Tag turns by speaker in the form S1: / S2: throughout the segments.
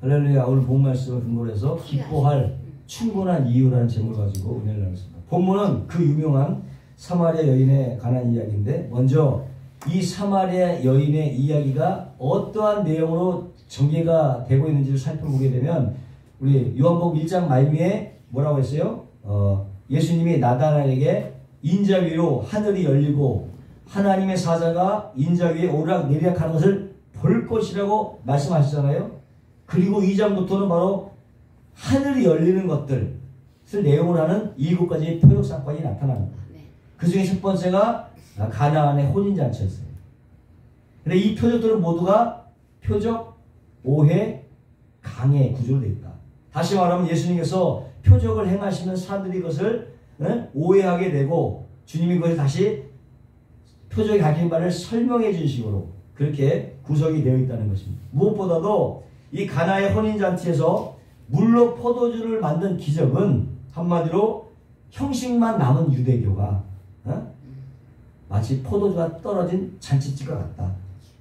S1: 할렐루야. 오늘 본 말씀을 근거로 해서 기뻐할 충분한 이유라는 제목을 가지고 은혜를 나눴습니다. 본문은 그 유명한 사마리아 여인에 관한 이야기인데, 먼저 이 사마리아 여인의 이야기가 어떠한 내용으로 전개가 되고 있는지를 살펴보게 되면, 우리 요한복음 1장 말미에 뭐라고 했어요? 예수님이 나다나엘에게 인자 위로 하늘이 열리고 하나님의 사자가 인자 위에 오락내리락 하는 것을 볼 것이라고 말씀하시잖아요. 그리고 2장부터는 바로 하늘이 열리는 것들을 내용으로 하는 7가지의 표적 사건이 나타납니다. 그 중에 첫 번째가 가나안의 혼인잔치였어요. 근데 이 표적들은 모두가 표적, 오해, 강해 구조로 되어 있다. 다시 말하면 예수님께서 표적을 행하시는 사람들이 그것을 오해하게 되고, 주님이 그것을 다시 표적이 가진 바를 설명해 준 식으로 그렇게 구성이 되어 있다는 것입니다. 무엇보다도 이 가나의 혼인잔치에서 물로 포도주를 만든 기적은 한마디로 형식만 남은 유대교가 마치 포도주가 떨어진 잔치집과 같다.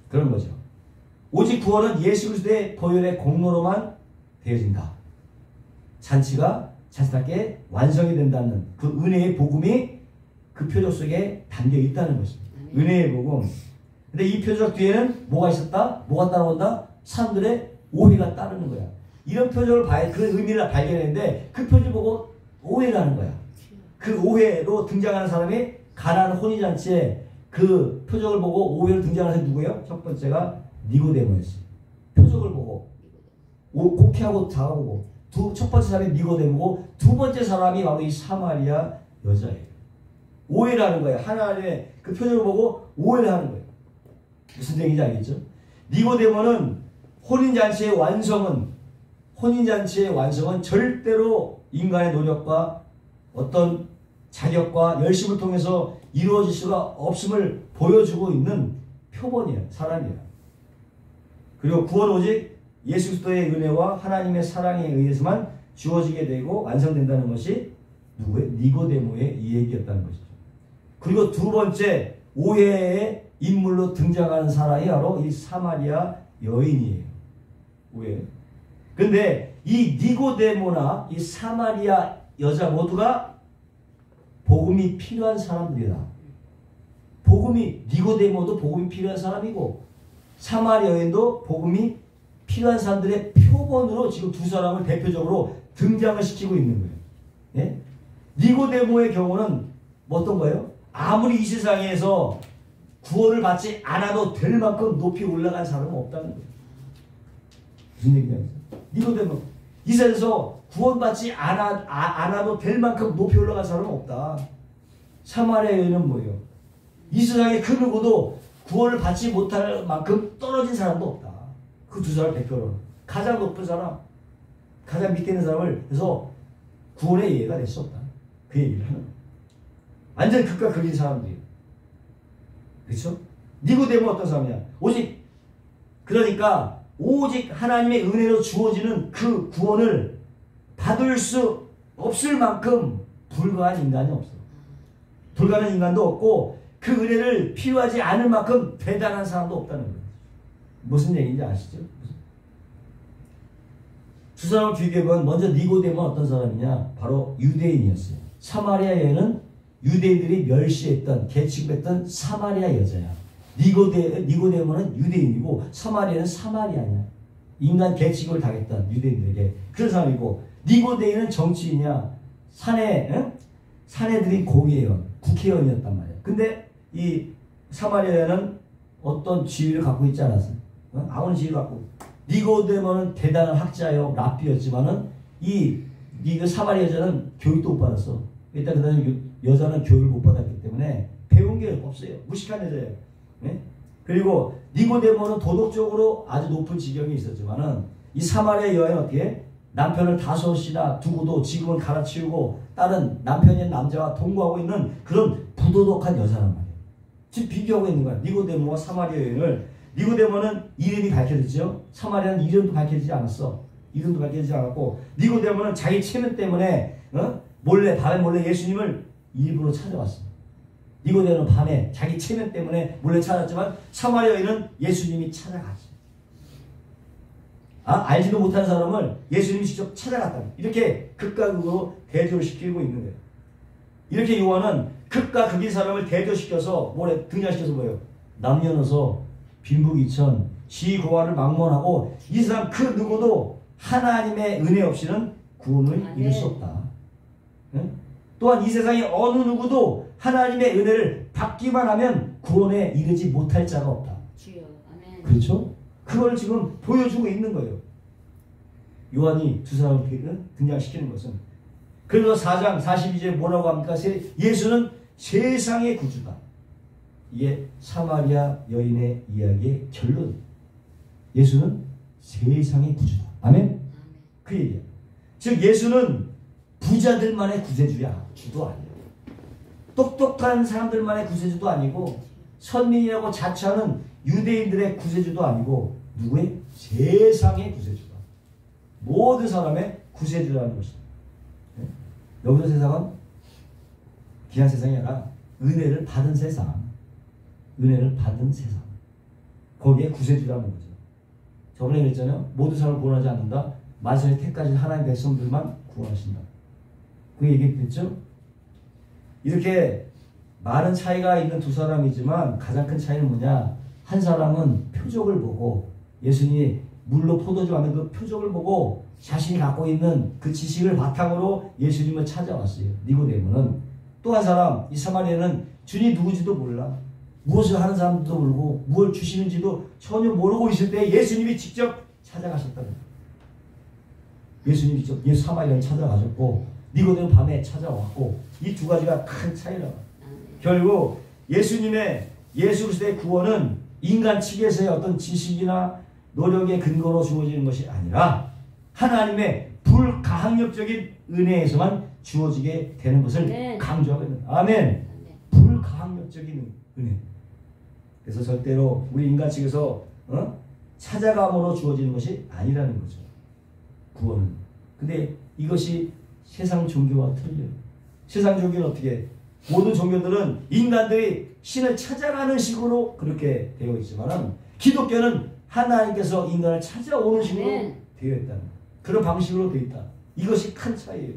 S1: 그런 거죠. 오직 구원은 예수 그리스도의 보혈의 공로로만 되어진다. 잔치가 잔치답게 완성이 된다는 그 은혜의 복음이 그 표적 속에 담겨 있다는 것입니다. 은혜의 복음. 근데 이 표적 뒤에는 뭐가 있었다? 뭐가 따라온다? 사람들의 오해가 따르는 거야. 이런 표적을 그 의미를 발견했는데 그 표적 보고 오해를 하는 거야. 그 오해로 등장하는 사람이 가나안 혼인잔치에 그 표적을 보고 오해로 등장하는 사람이 누구예요? 첫 번째가 니고데모였어요. 표적을 보고 곡해하고 다가오고, 첫 번째 사람이 니고데모고, 두 번째 사람이 바로 이 사마리아 여자예요. 오해를 하는 거예요. 하나님의 그 표적을 보고 오해를 하는 거예요. 무슨 얘기인지 알겠죠? 니고데모는 혼인잔치의 완성은 절대로 인간의 노력과 어떤 자격과 열심을 통해서 이루어질 수가 없음을 보여주고 있는 표본이에요. 사람이에요. 그리고 구원 오직 예수 그리스도의 은혜와 하나님의 사랑에 의해서만 주어지게 되고 완성된다는 것이 누구의? 니고데모의 이 얘기였다는 것이죠. 그리고 두 번째 오해의 인물로 등장하는 사람이 바로 이 사마리아 여인이에요. 오해. 근데 이 니고데모나 이 사마리아 여자 모두가 복음이 필요한 사람들이다. 니고데모도 복음이 필요한 사람이고, 사마리아 여인도 복음이 필요한 사람들의 표본으로 지금 두 사람을 대표적으로 등장을 시키고 있는 거예요. 예? 니고데모의 경우는 어떤 거예요? 아무리 이 세상에서 구원을 받지 않아도 될 만큼 높이 올라간 사람은 없다는 거예요. 무슨 얘기냐면, 니고데모, 이 세상에서 구원받지 않아도 될 만큼 높이 올라간 사람은 없다. 사마리아 여인은 뭐예요? 이 세상에 그 누구도 구원을 받지 못할 만큼 떨어진 사람도 없다. 그 두 사람 대표로 가장 높은 사람, 가장 밑에 있는 사람을 해서 구원의 예가 될 수 없다. 그 얘기를 하는 거예요. 완전 극과 극인 사람들이에요. 그렇죠? 니고데모 어떤 사람이냐? 그러니까 오직 하나님의 은혜로 주어지는 그 구원을 받을 수 없을 만큼 불가한 인간이 없어. 불가능한 인간도 없고, 그 은혜를 필요하지 않을 만큼 대단한 사람도 없다는 거예요. 무슨 얘기인지 아시죠? 두 사람을 비교해보면, 먼저 니고데모는 어떤 사람이냐? 바로 유대인이었어요. 사마리아 여인은 유대인들이 멸시했던, 개취급했던 사마리아 여자야. 니고데모는 유대인이고, 사마리아는 사마리아냐. 인간 개취급을 당했던 유대인들에게 그런 사람이고, 니고데모는 정치인이야. 사내들이 고위의원, 국회의원이었단 말이야. 근데 이 사마리아는 어떤 지위를 갖고 있지 않았어요. 아무런 지위를 갖고. 니고데모는 대단한 학자요, 랍비였지만은 이 사마리아 여자는 교육도 못 받았어. 일단 그다음에 여자는 교육을 못 받았기 때문에 배운 게 없어요. 무식한 여자예요. 네? 그리고 니고데모는 도덕적으로 아주 높은 지경이 있었지만은 이 사마리아 여인은 어떻게? 남편을 5이나 두고도 지금은 갈아치우고 다른 남편인 남자와 동거하고 있는 그런 부도덕한 여자란 말이에요. 지금 비교하고 있는 거야. 니고데모와 사마리아 여인을. 니고데모는 이름이 밝혀졌죠. 사마리아는 이름도 밝혀지지 않았어. 이름도 밝혀지지 않았고, 니고데모는 자기 체면 때문에 밤에 몰래 예수님을 일부러 찾아왔어. 니고데모는 밤에 자기 체면 때문에 몰래 찾았지만, 사마리아 여인은 예수님이 찾아갔어. 알지도 못하는 사람을 예수님이 직접 찾아갔다. 이렇게 극과 극으로 대조시키고 있는 거예요. 이렇게 요한은 극과 극인 사람을 대조시켜서 등장시켜서 뭐예요? 남녀노소 빈부귀천 시고화를 막론하고 이 사람 그 누구도 하나님의 은혜 없이는 구원을 이룰 수 없다. 응? 또한 이 세상에 어느 누구도 하나님의 은혜를 받기만 하면 구원에 이르지 못할 자가 없다.
S2: 주여. 아멘.
S1: 그렇죠? 그걸 지금 보여주고 있는 거예요. 요한이 두 사람을 등장시키는 것은. 그래서 4장 42절에 뭐라고 합니까? 예수는 세상의 구주다. 이게 사마리아 여인의 이야기의 결론. 예수는 세상의 구주다. 아멘? 그 얘기야. 즉 예수는 부자들만의 구세주야. 주도 아니야. 똑똑한 사람들만의 구세주도 아니고 선민이라고 자처하는 유대인들의 구세주도 아니고 누구의? 세상의 구세주다. 모든 사람의 구세주라는 것이다. 네? 여기서 세상은 그냥 세상이 아니라 은혜를 받은 세상. 은혜를 받은 세상. 거기에 구세주라는 거죠. 저번에 그랬잖아요. 모든 사람을 구원하지 않는다. 만선의 택까지 하나님의 백성들만 구원하신다. 그 얘기했죠? 이렇게 많은 차이가 있는 두 사람이지만 가장 큰 차이는 뭐냐? 한 사람은 표적을 보고 예수님이 물로 포도주 하는 그 표적을 보고 자신이 갖고 있는 그 지식을 바탕으로 예수님을 찾아왔어요. 니고데모는. 또 한 사람, 이 사마리아는 주님이 누구지도 몰라. 무엇을 하는 사람도 모르고 무엇을 주시는지도 전혀 모르고 있을 때 예수님이 직접 찾아가셨다는 거예요. 예수님이 직접 사마리아를 찾아가셨고 니고데모 밤에 찾아왔고 이 두 가지가 큰 차이라. 결국 예수 그리스도의 구원은 인간 측에서의 어떤 지식이나 노력의 근거로 주어지는 것이 아니라 하나님의 불가항력적인 은혜에서만 주어지게 되는 것을 강조하고 있는. 아멘. 불가항력적인 은혜. 그래서 절대로 우리 인간 측에서 찾아감으로 주어지는 것이 아니라는 거죠. 구원은. 근데 이것이 세상 종교와 틀려요. 세상 종교는 어떻게? 모든 종교들은 인간들이 신을 찾아가는 식으로 그렇게 되어 있지만 기독교는 하나님께서 인간을 찾아오는 식으로 되어 있다는 그런 방식으로 되어 있다. 이것이 큰 차이예요.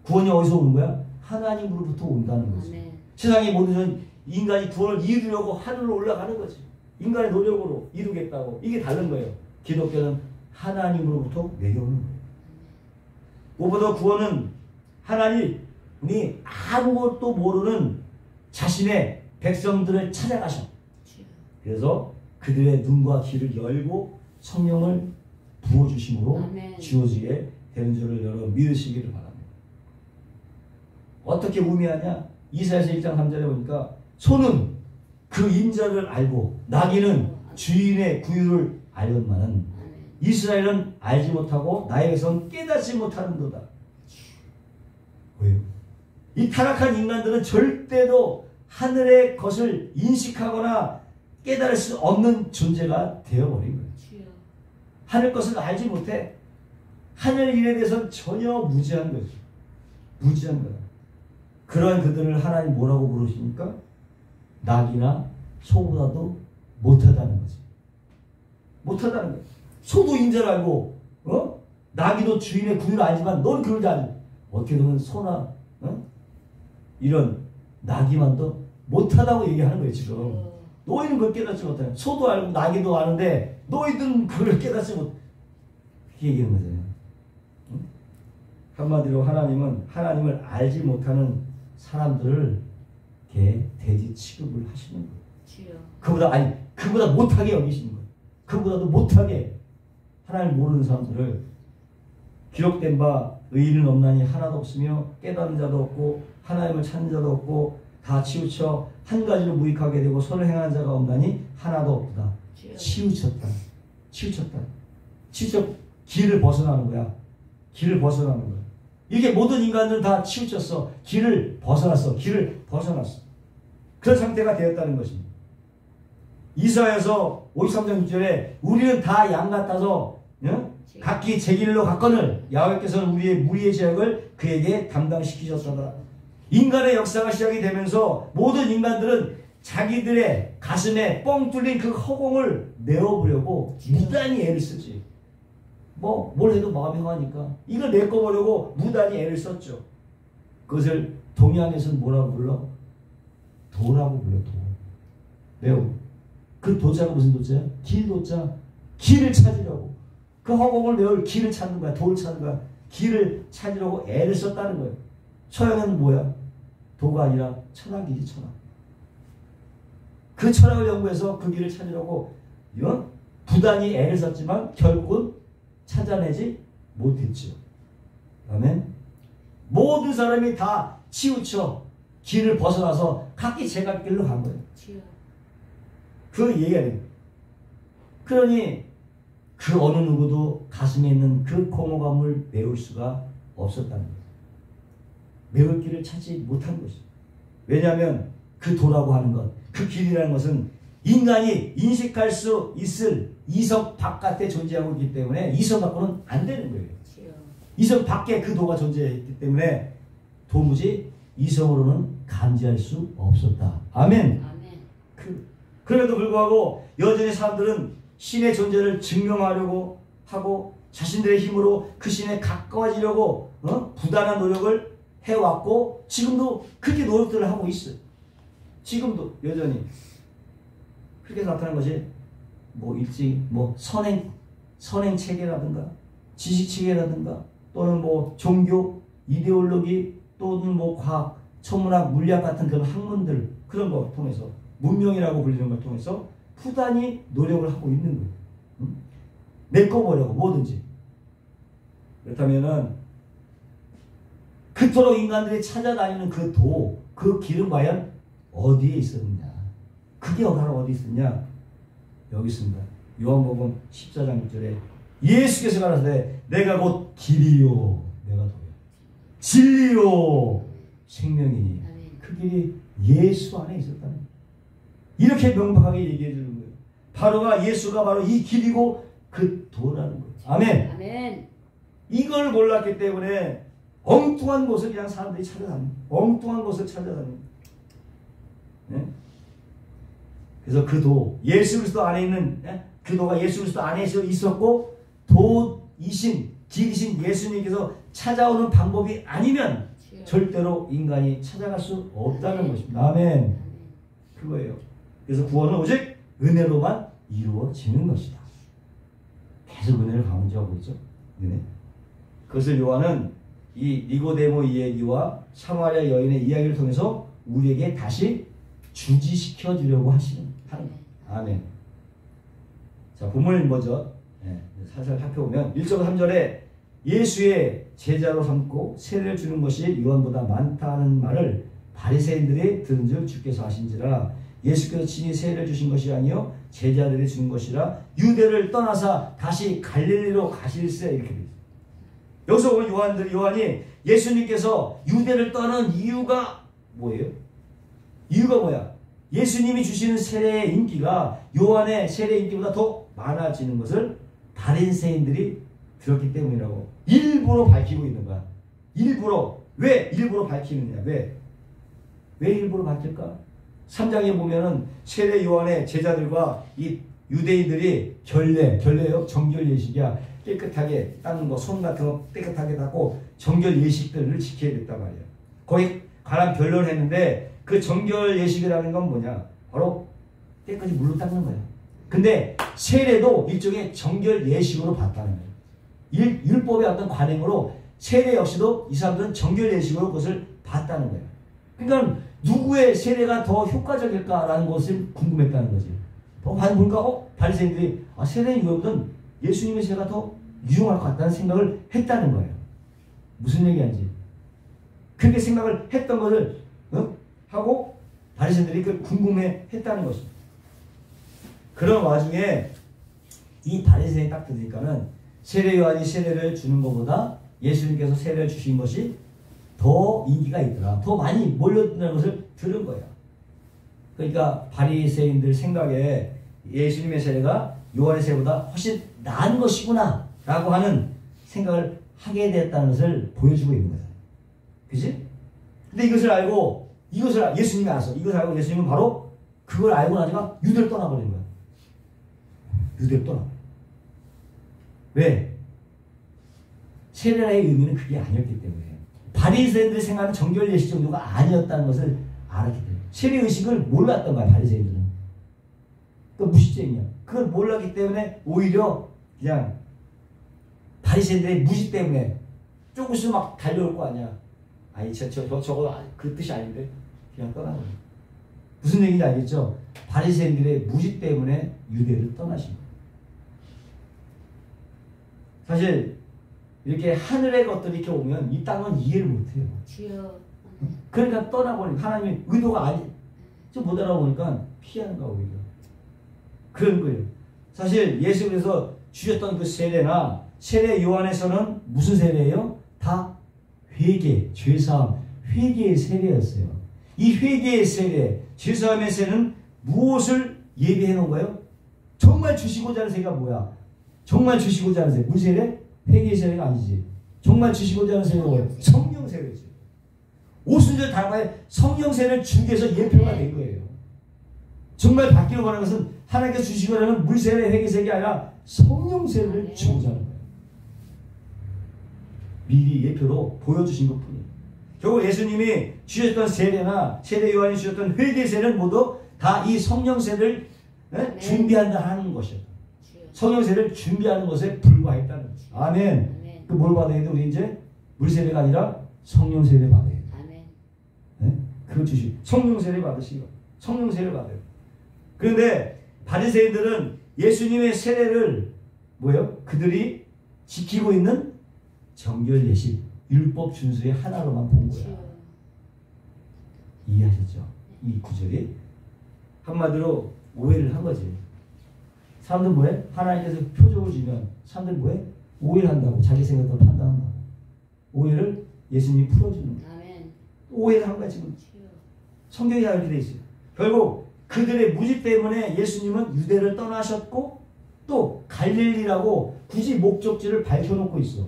S1: 구원이 어디서 오는 거야? 하나님으로부터 온다는 거죠. 세상의 모든 인간이 구원을 이루려고 하늘로 올라가는 거지. 인간의 노력으로 이루겠다고. 이게 다른 거예요. 기독교는 하나님으로부터 내려오는 거예요. 무엇보다 구원은 하나님이 아무것도 모르는 자신의 백성들을 찾아가셔. 그래서 그들의 눈과 귀를 열고 성령을 부어주심으로 주어지게 되는 줄을 여러분 믿으시기를 바랍니다. 어떻게 의미하냐? 이사야서 1장 3절에 보니까 소는 그 인자를 알고 나귀는 주인의 구유를 알건만은 이스라엘은 알지 못하고 나에게선 깨닫지 못하는도다. 왜요? 이 타락한 인간들은 절대로 하늘의 것을 인식하거나 깨달을 수 없는 존재가 되어버린 거예요. 하늘 것을 알지 못해. 하늘 일에 대해서는 전혀 무지한 거죠. 무지한 거다. 그러한 그들을 하나님 뭐라고 부르십니까? 낙이나 소보다도 못하다는 거지. 못하다는 거예요. 소도 인자를 알고 낙이도 주인의 구유를 알지만 넌 그러지 않니. 어떻게 보면 소나 이런 낙이만도 못하다고 얘기하는 거예요. 지금 너희는 그걸 깨닫지 못해. 소도 알고 낙이도 아는데 너희들은 그걸 깨닫지 못. 그렇게 얘기하는 거잖아요. 한마디로 하나님은 하나님을 알지 못하는 사람들을 이렇게 돼지 취급을 하시는 거예요. 그보다 못하게 여기시는 거예요. 그보다도 못하게 하나님을 모르는 사람들을 기록된 바 의인은 없나니 하나도 없으며 깨닫는 자도 없고 하나님을 찾는 자도 없고 다 치우쳐 한 가지로 무익하게 되고 선을 행하는 자가 없나니 하나도 없다. 치우쳤다. 길을 벗어나는 거야. 길을 벗어나는 거야. 이게 모든 인간들은 다 치우쳤어. 길을 벗어났어. 그런 상태가 되었다는 것입니다. 이사야서 53장 6절에 우리는 다 양 같아서 각기 제 길로 갔거늘 야훼께서는 우리의 무리의 죄악을 그에게 담당시키셨다. 인간의 역사가 시작이 되면서 모든 인간들은 자기들의 가슴에 뻥 뚫린 그 허공을 메워보려고 무단히 애를 쓰지. 뭘 해도 마음이 상하니까 이걸 메꿔보려고 무단히 애를 썼죠. 그것을 동양에서는 뭐라고 불러? 도라고 불러. 도. 매우. 그 도자가 무슨 도자야? 길도자. 길을 찾으려고. 그 허공을 메울 길을 찾는 거야. 도를 찾는 거야. 길을 찾으려고 애를 썼다는 거예요. 서양에는 뭐야? 도가 아니라 철학이지, 철학. 그 철학을 연구해서 그 길을 찾으려고 부단히 애를 썼지만 결국은 찾아내지 못했죠. 아멘. 모든 사람이 다 치우쳐 길을 벗어나서 각기 제각길로 간 거예요. 그 얘기가 돼요. 그러니 그 어느 누구도 가슴에 있는 그 공허감을 메울 수가 없었다는 거예요. 메울 길을 찾지 못한 것이죠. 왜냐하면 그 도라고 하는 것, 그 길이라는 것은 인간이 인식할 수 있을 이성 바깥에 존재하고 있기 때문에 이성 밖으로는 안 되는 거예요. 이성 밖에 그 도가 존재했기 때문에 도무지 이성으로는 감지할 수 없었다. 아멘. 그럼에도 불구하고 여전히 사람들은 신의 존재를 증명하려고 하고 자신들의 힘으로 그 신에 가까워지려고 부단한 노력을 해왔고 지금도 그렇게 노력들을 하고 있어요. 지금도 여전히 그렇게 나타난 것이 일찍 선행 체계라든가 지식 체계라든가 또는 종교 이데올로기 또는 과학 천문학 물리학 같은 그런 학문들 그런 거 통해서 문명이라고 불리는 걸 통해서 부단히 노력을 하고 있는 거예요. 메꿔보려고 뭐든지. 그렇다면은 그토록 인간들이 찾아다니는 그 도, 그 길은 과연 어디에 있었느냐? 그게 바로 어디 있었냐? 여기 있습니다. 요한복음 14장 6절에 예수께서 가라사대 내가 곧 길이요 내가 도요 진리요 생명이니 그 길이 예수 안에 있었다는 거예요. 이렇게 명확하게 얘기해 주는 거예요. 바로가 예수가 바로 이 길이고 그 도라는 거예요. 아멘.
S2: 아멘.
S1: 이걸 몰랐기 때문에 엉뚱한 곳을 그냥 사람들이 찾아다닙니다. 엉뚱한 곳을 찾아다닙니다. 네? 그래서 그 도, 예수 그리스도 안에 있는 그 도가 예수 그리스도 안에 있었고 도이신 길이신 예수님께서 찾아오는 방법이 아니면 절대로 인간이 찾아갈 수 없다는 것입니다. 아멘. 그거예요. 그래서 구원은 오직 은혜로만 이루어지는 것이다. 계속 은혜를 강조하고 있죠. 은혜. 그것을 요한은 이 니고데모 이야기와 사마리아 여인의 이야기를 통해서 우리에게 다시 주지시켜 주려고 하는 거예요. 아멘. 자, 본문을 먼저 살살 살펴보면 1절 3절에 예수의 제자로 삼고 세례를 주는 것이 요한보다 많다는 말을 바리새인들이 들은 줄 주께서 하신지라 예수께서 친히 세례를 주신 것이 아니요 제자들이 준 것이라 유대를 떠나사 다시 갈릴리로 가실세 이렇게 되어 있어요. 여기서 보면 요한이 예수님께서 유대를 떠난 이유가 뭐예요? 이유가 뭐야? 예수님이 주시는 세례의 인기가 요한의 세례 인기보다 더 많아지는 것을 바리새인들이 들었기 때문이라고 일부러 밝히고 있는 거야. 일부러. 왜 일부러 밝히느냐? 왜 일부러 밝힐까? 3장에 보면은 세례 요한의 제자들과 이 유대인들이 결례요? 정결 예식이야. 깨끗하게 닦는 거, 손 같은 거 깨끗하게 닦고 정결 예식들을 지켜야 됐단 말이야. 거기 관한 변론을 했는데 그 정결 예식이라는 건 뭐냐? 바로 깨끗이 물로 닦는 거야. 근데 세례도 일종의 정결 예식으로 봤다는 거예요. 율법의 어떤 관행으로 세례 역시도 이 사람들은 정결 예식으로 그것을 봤다는 거예요. 그러니까 누구의 세례가 더 효과적일까라는 것을 궁금했다는 거지. 보니까 바리새인들이 세례 이후보다는 예수님의 세례가 더 유용할 것 같다는 생각을 했다는 거예요. 무슨 얘기인지. 그렇게 생각을 했던 것을 하고 바리새인들이 그 궁금해했다는 것입니다. 그런 와중에 이 바리새인이 딱 들으니까는 세례 요한이 세례를 주는 것보다 예수님께서 세례를 주신 것이 더 인기가 있더라. 더 많이 몰려드는 것을 들은 거예요. 그러니까 바리새인들 생각에 예수님의 세례가 요한의 세례보다 훨씬 나은 것이구나 라고 하는 생각을 하게 됐다는 것을 보여주고 있는 거예요. 그치? 근데 이것을 알고 예수님이 알았어. 이것을 알고 예수님은 바로 그걸 알고 나니까 유대를 떠나버린 거야. 유대를 떠나. 왜? 세례의 의미는 그게 아니었기 때문에 바리새인들이 생각하는 정결 예식 정도가 아니었다는 것을 알았기 때문에 세례 의식을 몰랐던 거야 바리새인들은. 그 무시죄냐. 그걸 몰랐기 때문에 오히려 그냥 바리새인들의 무시 때문에 조금씩 막 달려올 거 아니야. 아니 저거 그 뜻이 아닌데 그냥 떠나는 거야. 무슨 얘기인지 알겠죠? 바리새인들의 무지 때문에 유대를 떠나신 거예요. 사실 이렇게 하늘의 것들이 이렇게 오면 이 땅은 이해를 못해요. 그러니까 떠나버리니까 하나님의 의도가 좀 못 알아보니까 피하는 거야 오히려. 그런 거예요. 사실 예수님께서 주셨던 그 세례나 세례 요한에서는 무슨 세례예요? 다 회개, 죄사함, 회개의 세례였어요. 이 회개의 세례, 죄사함의 세례는 무엇을 예비해 놓은 거예요? 정말 주시고자 하는 세례가 뭐야? 정말 주시고자 하는 세례. 무슨 세례? 회개의 세례가 아니지. 정말 주시고자 하는 세례가 뭐예요? 성령 세례지. 오순절 다과에 성령 세례를 주기 위해서 예표가 된 거예요. 정말 받기로 원하는 것은 하나님께서 주시고자 하는 물 세례, 회개 세례가 아니라 성령 세례를 주고자 하는 거예요. 미리 예표로 보여주신 것뿐이에요. 결국 예수님이 주셨던 세례나 세례 요한이 주셨던 회개 세례는 모두 다 이 성령 세례를 준비한다 하는 것이었다. 성령 세례를 준비하는 것에 불과했다는 거죠. 아멘. 그 뭘 받아야 돼? 우리 이제 물 세례가 아니라 성령 세례 받아야 돼. 아멘. 네? 그걸 주시. 성령 세례 받으시고 성령 세례 받아요. 그런데 바리새인들은 예수님의 세례를 뭐예요? 그들이 지키고 있는 정결 예식, 율법 준수의 하나로만 본 거야. 이해하셨죠? 이 구절이 한마디로 오해를 한 거지. 사람들 뭐해? 하나님께서 표적을 주면 사람들 뭐해? 오해를 한다고. 자기 생각대로 판단한다고. 오해를 예수님이 풀어주는 거야. 오해를 한 거야 지금. 성경이 다 이렇게 돼 있어요. 결국 그들의 무지 때문에 예수님은 유대를 떠나셨고 또 갈릴리라고 굳이 목적지를 밝혀놓고 있어.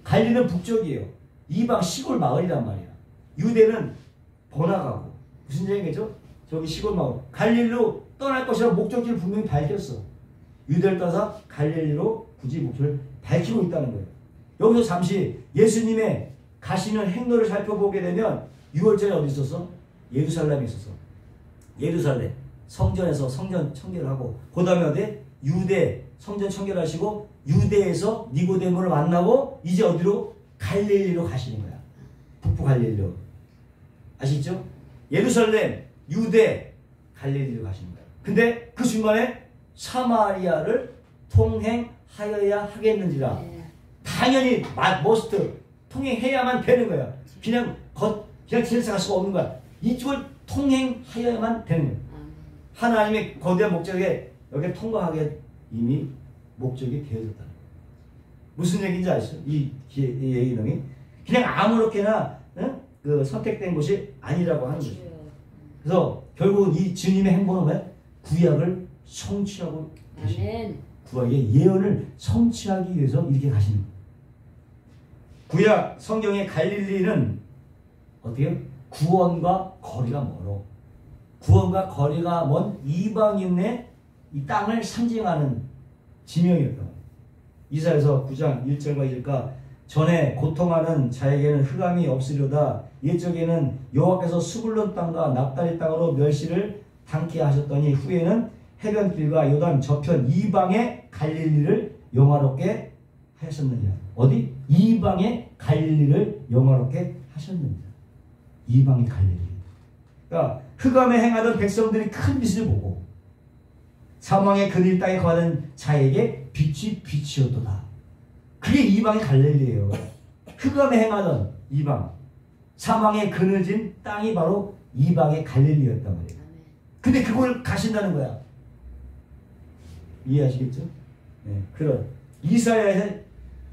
S1: 갈릴리는 북쪽이에요. 이방 시골 마을이란 말이야. 유대는 번화가고. 무슨 얘기겠죠? 저기 시골 마을. 갈릴리로 떠날 것이라고 목적지를 분명히 밝혔어. 유대를 떠나서 갈릴리로 굳이 목적을 밝히고 있다는 거예요. 여기서 잠시 예수님의 가시는 행로를 살펴보게 되면 6월절에 어디 있었어? 예루살렘에 있었어. 예루살렘 성전에서 성전 청결을 하고 그 다음에 어디? 유대 성전 청결하시고 유대에서 니고데모를 만나고 이제 어디로? 갈릴리로 가시는 거야. 북부 갈릴리로. 아시죠? 예루살렘, 유대, 갈릴리로 가시는 거야. 근데 그 중간에 사마리아를 통행하여야 하겠는지라. 당연히 머스트 통행해야만 되는 거야. 그냥 지나갈 수가 없는 거야. 이쪽을 통행하여야만 되는 거야. 하나님의 거대한 목적에 여기에 통과하게 이미 목적이 되어졌다는 거예요. 무슨 얘기인지 아시죠? 이 얘기는 그냥 아무렇게나 그 선택된 곳이 아니라고 하는 거죠. 그래서 결국은 이 주님의 행보는 왜? 구약을 성취하고 계십니다. 구약의 예언을 성취하기 위해서 이렇게 가시는 거예요. 구약 성경의 갈릴리는 어떻게? 구원과 거리가 멀어. 구원과 거리가 먼 이방인의 이 땅을 상징하는 지명이었던 거예요. 이사야서 9장 1절과 2절과 전에 고통하는 자에게는 흑암이 없으려다 옛적에는 여호와께서 스불론 땅과 납달리 땅으로 멸시를 당케 하셨더니 후에는 해변길과 요단 저편 이방의 갈릴리를 영화롭게 하셨느니라. 어디? 이방의 갈릴리를 영화롭게 하셨느니라. 이방의 갈릴리. 그러니까 흑암에 행하던 백성들이 큰 빛을 보고 사망의 그늘 땅에 거하는 자에게 빛이 빛이었도다. 그게 이방의 갈릴리예요. 흑암에 행하던 이방, 사망의 그늘진 땅이 바로 이방의 갈릴리였단 말이에요. 근데 그걸 가신다는 거야. 이해하시겠죠? 네, 그런 이사야의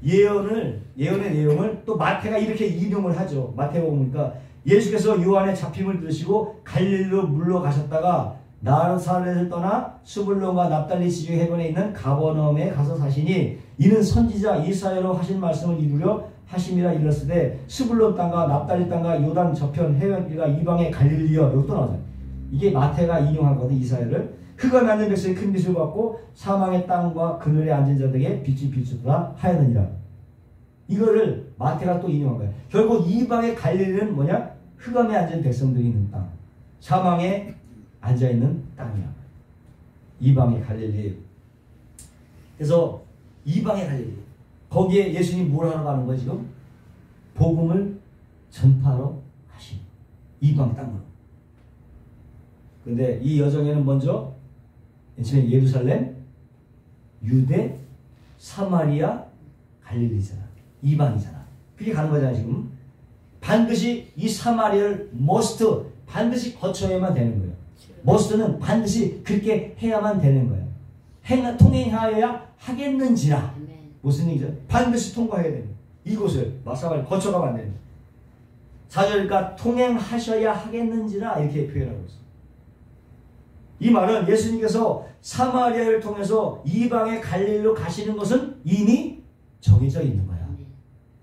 S1: 예언의 내용을 또 마태가 이렇게 인용을 하죠. 마태복음이니까 예수께서 요한의 잡힘을 들으시고 갈릴리로 물러가셨다가 나사렛을 떠나 수불론과 납달리 지중 해변에 있는 가버나움에 가서 사시니 이는 선지자 이사야로 하신 말씀을 이루려 하심이라 일렀으되 수불론 땅과 납달리 땅과 요단 저편 해변길과 이방의 갈릴리여. 여기 또 나오잖아요. 이게 마태가 인용하거든. 이사야를. 흑암에 앉은 백성이 큰 빛을 받고 사망의 땅과 그늘에 앉은 자들에게 빛이 비추더라 하였느니라. 이거를 마태가 또 인용한 거예요. 결국 이방의 갈릴리는 뭐냐? 흑암에 앉은 백성들이 있는 땅, 사망에 앉아있는 땅이야. 이방의 갈릴리. 그래서 이방의 갈릴리, 거기에 예수님이 뭘 하러 가는 거예요 지금? 복음을 전파하러 가신 이방 땅으로. 근데 이 여정에는 먼저 예루살렘, 유대, 사마리아, 갈릴리잖아. 이방이잖아. 그게 가는 거잖아 지금. 반드시 이 사마리아를 반드시 거쳐야만 되는 거예요. 머스트는 반드시 그렇게 해야만 되는 거예요. 통행하여야 하겠는지라. 무슨 얘기죠? 반드시 통과해야 돼요. 이곳을 사마리아 거쳐가면 안 됩니다. 4절이니까 통행하셔야 하겠는지라 이렇게 표현하고 있어요. 이 말은 예수님께서 사마리아를 통해서 이방의 갈릴리로 가시는 것은 이미 정해져 있는 거야.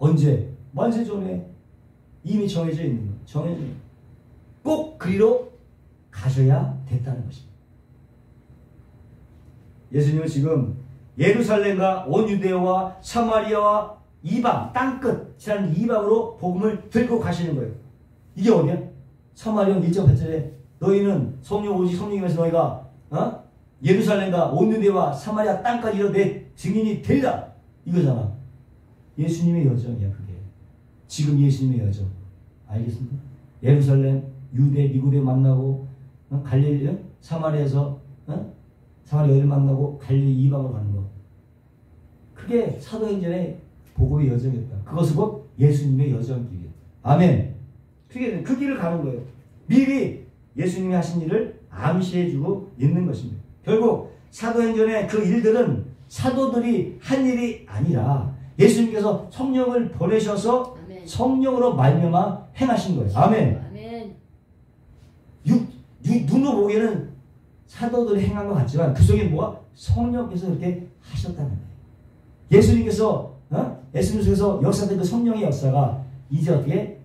S1: 언제? 만세 전에 이미 정해져 있는 거야. 정해져 있는 거야. 꼭 그리로 가셔야 됐다는 것입니다. 예수님은 지금 예루살렘과 온 유대와 사마리아와 이방, 땅끝이라는 이방으로 복음을 들고 가시는 거예요. 이게 어디야? 사마리아 1.8절에 너희는 성령 오직 성령이면서 너희가 예루살렘과 온 유대와 사마리아 땅까지 이르러 내 증인이 되리라. 이거잖아. 예수님의 여정이야 그게. 지금 예수님의 여정. 알겠습니까? 예루살렘, 유대, 미국에 만나고 갈릴리, 사마리아에서 사마리아를 만나고 갈릴리 이방으로 가는 거. 그게 사도행전의 복음의 여정이었다. 그것은 곧 예수님의 여정이에요. 아멘. 그게 그 길을 가는 거예요. 미리 예수님이 하신 일을 암시해주고 있는 것입니다. 결국 사도행전의 그 일들은 사도들이 한 일이 아니라 예수님께서 성령을 보내셔서 아멘. 성령으로 말미암아 행하신 거예요. 아멘. 아멘. 눈으로 보기에는 사도들이 행한 것 같지만 그 속에 뭐가? 성령께서 그렇게 하셨다는 거예요. 예수님께서 예수님 속에서 역사된 그 성령의 역사가 이제 어떻게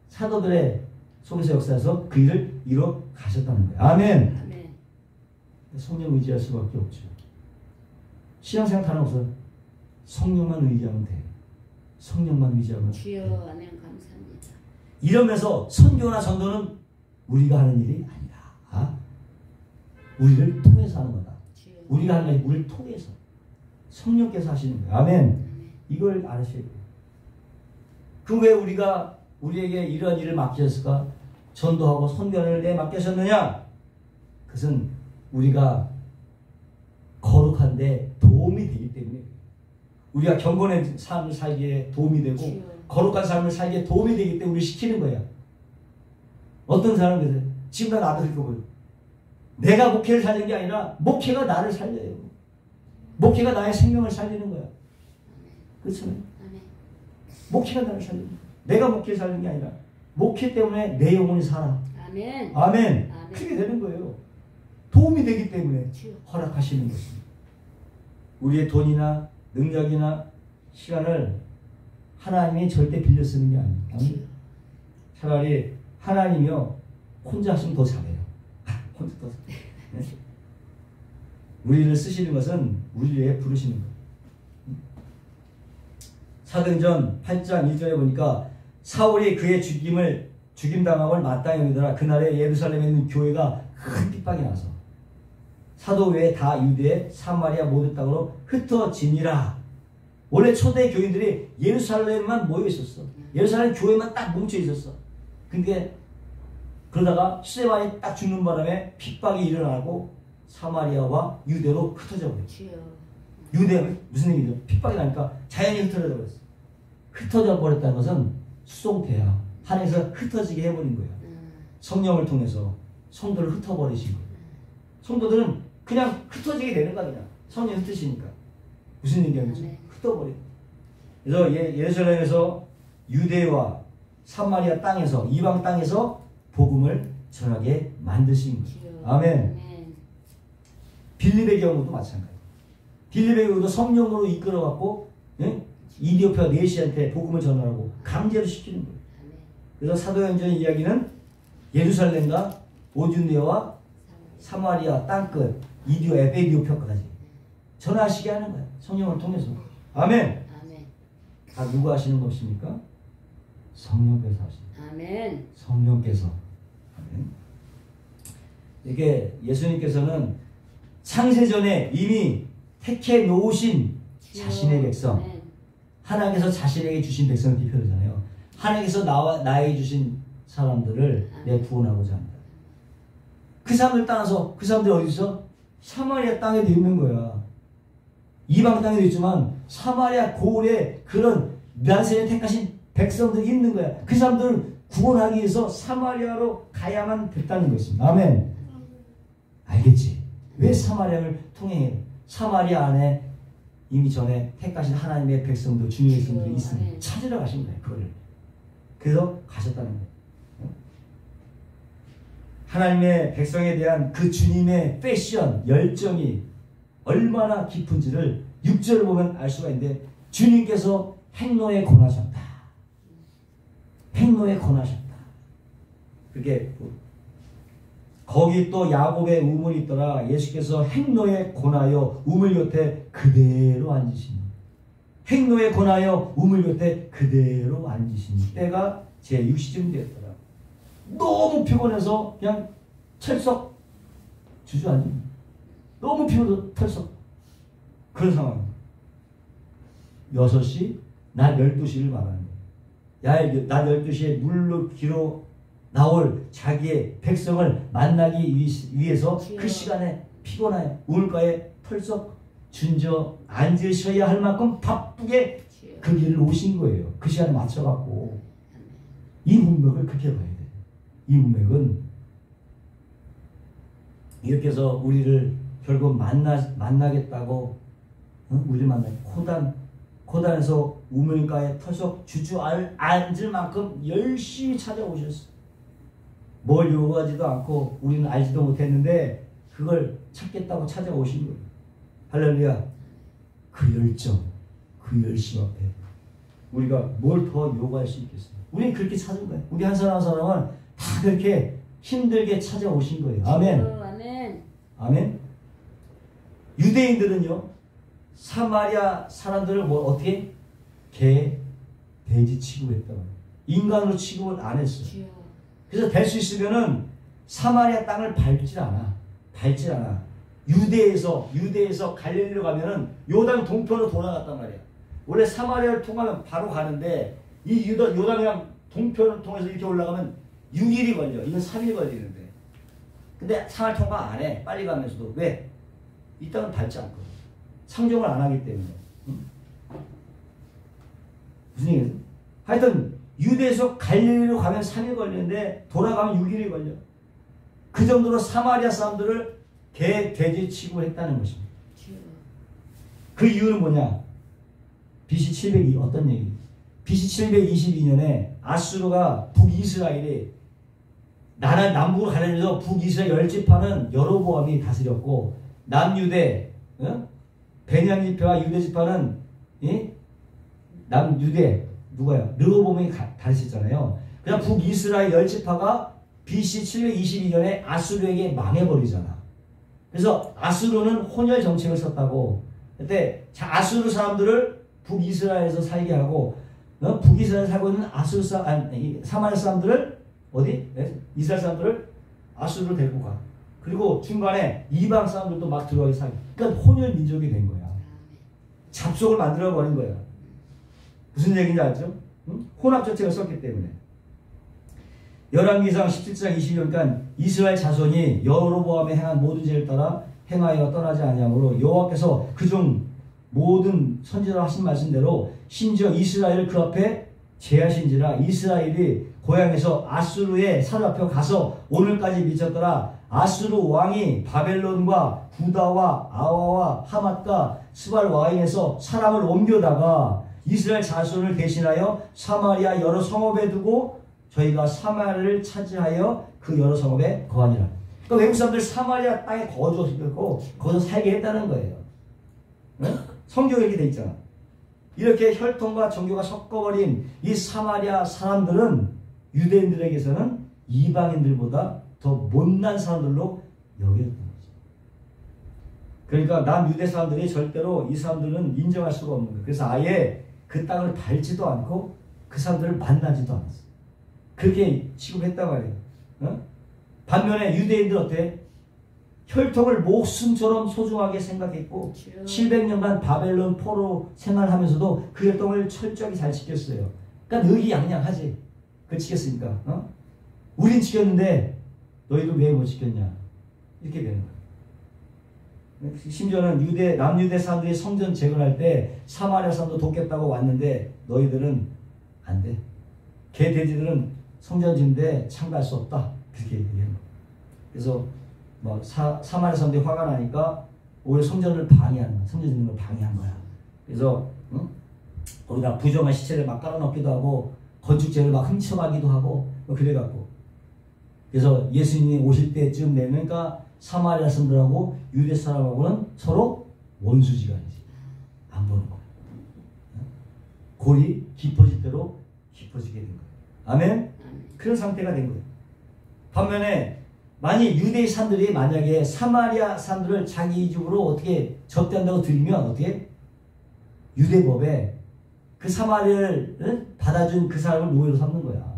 S1: 사도들의 속에서 역사해서 그 일을 이뤄 가셨다는 거예요. 아멘. 아멘. 성령 의지할 수밖에 없죠. 신앙생활 다른 없어요. 성령만 의지하면 돼. 성령만 의지하면
S2: 주여,
S1: 돼.
S2: 아멘. 감사합니다.
S1: 이러면서 선교나 전도는 우리가 하는 일이 아니라 우리를 통해서 하는 거다.
S2: 주여.
S1: 우리가 하는 일이 우리를 통해서 성령께서 하시는 거예요. 아멘. 이걸 알으셔야 돼요. 그 왜 우리에게 이런 일을 맡기셨을까? 전도하고 선교를 내 맡기셨느냐? 그것은 우리가 거룩한데 도움이 되기 때문에, 우리가 경건한 삶을 살기에 도움이 되고 주여. 거룩한 삶을 살기에 도움이 되기 때문에 우리 시키는 거야. 어떤 사람은 그래요. 지금 나도 그렇게 보여. 내가 목회를 살리는 게 아니라 목회가 나를 살려요. 목회가 나의 생명을 살리는 거야. 그렇죠? 목회가 나를 살리는 거야. 내가 목회를 살리는 게 아니라 목회 때문에 내 영혼이 살아.
S2: 아멘.
S1: 아멘. 그렇게 되는 거예요. 도움이 되기 때문에 허락하시는 것입니다. 우리의 돈이나 능력이나 시간을 하나님이 절대 빌려 쓰는 게 아닙니다. 차라리 하나님이요 혼자 하시면 더 잘해요. 혼자 더 잘해요. 네? 우리를 쓰시는 것은 우리를 위해 부르시는 거예요. 사도행전 8장 1절에 보니까 사울이 그의 죽임당함을 마땅히 여기더라. 그날에 예루살렘에 있는 교회가 큰 핍박이 나서 사도 외에 다 유대, 사마리아 모든 땅으로 흩어지니라. 원래 초대 교인들이 예루살렘만 모여 있었어. 예루살렘 교회만 딱 뭉쳐 있었어. 근데 그러다가 스데반이 딱 죽는 바람에 핍박이 일어나고 사마리아와 유대로 흩어져 버렸어. 유대는 무슨 얘기죠? 핍박이 나니까 자연히 흩어져 버렸어. 흩어져 버렸다는 것은 수동태야. 하나님께서 흩어지게 해버린 거야. 성령을 통해서 성도를 흩어버리신 거야. 성도들은 그냥 흩어지게 되는 거 아니야. 성령이 흩으시니까. 무슨 얘기하겠죠? 흩어버려. 그래서 예루살렘에서 유대와 사마리아 땅에서, 이방 땅에서 복음을 전하게 만드신 거예요. 아멘. 빌립의 경우도 마찬가지예요. 빌립의 경우도 성령으로 이끌어갖고 이디오피아 네시한테 복음을 전하라고 강제로 시키는 거예요. 그래서 사도행전 이야기는 예루살렘과 오준네와 사마리아 땅끝 에베디오피아까지 전하시게 하는 거예요. 성령을 통해서. 아멘. 다 누가 하시는 것입니까? 성령께서 하십니다.
S2: 아멘.
S1: 성령께서. 아멘. 이게 예수님께서는 창세전에 이미 택해 놓으신 자신의 백성,
S2: 아멘.
S1: 하나님께서 자신에게 주신 백성을 대표하잖아요. 하나님께서 나에게 주신 사람들을 내 구원하고자 합니다. 그 사람들 따라서 그 사람들이 어디 있어? 사마리아 땅에도 있는 거야. 이방 땅에도 있지만 사마리아 고을에 그런 난세에 택하신 백성들이 있는 거야. 그 사람들을 구원하기 위해서 사마리아로 가야만 됐다는 것입니다. 아멘. 알겠지? 왜 사마리아를 통해? 사마리아 안에 이미 전에 택하신 하나님의 백성들, 주님의 백성들이 있으니 찾으러 가신 거예요. 그거를. 그래서 가셨다는 거예요. 하나님의 백성에 대한 그 주님의 패션, 열정이 얼마나 깊은지를 6절을 보면 알 수가 있는데, 주님께서 행로에 권하셨다. 행로에 권하셨다. 그게 거기 또 야곱의 우물이 있더라. 예수께서 행로에 권하여 우물 곁에 그대로 앉으시니, 행로에 권하여 우물 곁에 그대로 앉으시니, 때가 제 6시쯤 되었더라. 너무 피곤해서 그냥 철썩 주저앉은, 너무 피곤해서 털썩, 그런 상황입니다. 6시, 낮 12시를 말하는 거예요. 낮 12시에 물로 기로 나올 자기의 백성을 만나기 위해서 그 시간에 피곤해 우물가에 털썩 준저 앉으셔야 할 만큼 바쁘게 그 길을 오신 거예요. 그 시간에 맞춰갖고. 이 문맥을 그렇게 봐야 돼요. 이 문맥은 이렇게 해서 우리를 결국 만나겠다고, 우리를 코단에서 우물가에 털썩 앉을 만큼 열심히 찾아오셨어요. 뭘 요구하지도 않고 우리는 알지도 못했는데 그걸 찾겠다고 찾아오신 거예요. 할렐루야. 그 열정, 그 열심 앞에 우리가 뭘 더 요구할 수 있겠어요? 우리는 그렇게 찾은 거예요. 우리 한 사람 한 사람은 다 그렇게 힘들게 찾아오신 거예요. 아멘.
S2: 아멘.
S1: 아멘. 유대인들은요, 사마리아 사람들을 어떻게? 개, 돼지 취급했다고. 인간으로 취급을 안 했어요. 그래서 될 수 있으면은 사마리아 땅을 밟질 않아. 유대에서 갈릴리로 가면은 요단 동편으로 돌아갔단 말이야. 원래 사마리아를 통하면 바로 가는데, 이 요단이랑 동편을 통해서 이렇게 올라가면 6일이 걸려. 이건 3일 걸리는데. 근데 상할 통과 안 해. 빨리 가면서도. 왜? 이 땅은 밟지 않거든. 상종을 안 하기 때문에. 응? 무슨 얘기지? 하여튼 유대에서 갈릴리로 가면 3일 걸리는데 돌아가면 6일이 걸려. 그 정도로 사마리아 사람들을 개, 돼지 취급을 했다는 것입니다. 그 이유는 뭐냐? BC 702 어떤 얘기? BC 722년에 아수르가 북이스라엘이 나라 남북으로 가려면서 북이스라엘 10지파는 여로보암이 다스렸고, 남유대, 베냐민 지파와 유대 지파는 남유대 누가요? 르호보암이 다스렸잖아요. 그냥 북이스라엘 10지파가 BC 722년에 아수르에게 망해버리잖아. 그래서 아수르는 혼혈 정책을 썼다고. 그때 아수르 사람들을 북이스라엘에서 살게 하고, 북이스라엘에 살고 있는 사마리아 사람들을 어디? 이스라엘 사람들을 아수르로 데리고 가. 그리고 중간에 이방 사람들도 막 들어가게 살게. 그러니까 혼혈 민족이 된 거야. 잡속을 만들어버린 거야. 무슨 얘기인지 알죠? 응? 혼합 정책을 썼기 때문에. 열왕기상 17장 20절니까 이스라엘 자손이 여로보암에 행한 모든 죄를 따라 행하여 떠나지 아니하므로 여호와께서 그중 모든 선지자로 하신 말씀대로 심지어 이스라엘을 그 앞에 제하신지라. 이스라엘이 고향에서 아수르에 사로잡혀 가서 오늘까지 미쳤더라. 아수르 왕이 바벨론과 구다와 아와와 하맛과 스발 와인에서 사람을 옮겨다가 이스라엘 자손을 대신하여 사마리아 여러 성읍에 두고 저희가 사마리아를 차지하여 그 여러 성읍에 거하니라. 그러니까 외국 사람들 사마리아 땅에 거주하고 거기서 살게 했다는 거예요. 응? 성경에 이렇게 돼 있잖아. 이렇게 혈통과 종교가 섞어버린 이 사마리아 사람들은 유대인들에게서는 이방인들보다 더 못난 사람들로 여겼던 거죠. 그러니까 남유대 사람들이 절대로 이 사람들은 인정할 수가 없는 거예요. 그래서 아예 그 땅을 밟지도 않고 그 사람들을 만나지도 않았어. 그렇게 취급했단 말이에요. 어? 반면에 유대인들 어때? 혈통을 목숨처럼 소중하게 생각했고 700년간 바벨론 포로 생활하면서도 그 혈통을 철저하게 잘 지켰어요. 그러니까 의기양양하지. 그 지켰으니까. 어? 우린 지켰는데 너희도 왜 못 지켰냐? 이렇게 되는 거예요. 심지어는 남유대 사람들이 성전 재건할 때 사마리아 사람도 돕겠다고 왔는데 너희들은 안 돼. 개 돼지들은 성전 짓는데 참가할 수 없다. 그렇게 얘기해요. 그래서 뭐 사마리아 사람들이 화가 나니까 오히려 성전을 방해하는 거야. 성전 짓는 걸 방해한 거야. 그래서 거기다 부정한 시체를 막 깔아놓기도 하고 건축재를 막 훔쳐가기도 하고 뭐 그래갖고 그래서 예수님이 오실 때쯤 되니까 사마리아 사람들하고 유대 사람하고는 서로 원수지간이지. 안 보는 거야. 골이 깊어질 대로 깊어지게 된 거야. 아멘? 그런 상태가 된 거예요. 반면에 만약 유대의 사람들이 만약에 사마리아 사람들을 자기 집으로 어떻게 접대한다고 들리면 어떻게? 유대법에 그 사마리아를 받아준 그 사람을 노예로 삼는 거야.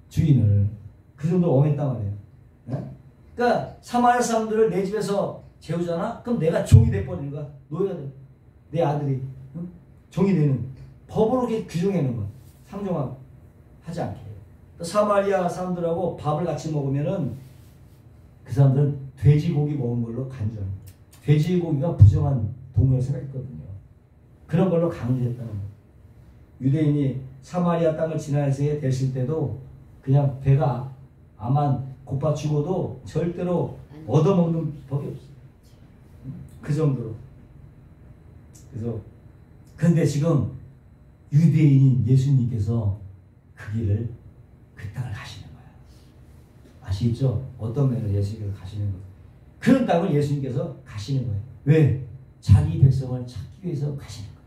S1: 주인을. 그 정도로 엄했단 말이에요. 네? 그러니까 사마리아 사람들을 내 집에서 재우잖아? 그럼 내가 종이 돼버리는 거야. 노예가 돼. 내 아들이 응? 종이 되는 법으로 이렇게 규정해놓은 거야. 상종하지 않게. 사마리아 사람들하고 밥을 같이 먹으면은 그 사람들은 돼지고기 먹은 걸로 간주합니다. 돼지고기가 부정한 동물을 생각했거든요. 그런 걸로 강조했다는 거예요. 유대인이 사마리아 땅을 지나서 됐을 때도 그냥 배가 아만 고파 죽어도 절대로 얻어먹는 법이 없어요. 그 정도로. 그래서 근데 지금 유대인인 예수님께서 그 길을 그 땅을 가시는 거야. 아시겠죠? 어떤 면으로 예수님께서 가시는 거예요. 그런 땅을 예수님께서 가시는 거예요. 왜? 자기 백성을 찾기 위해서 가시는 거예요.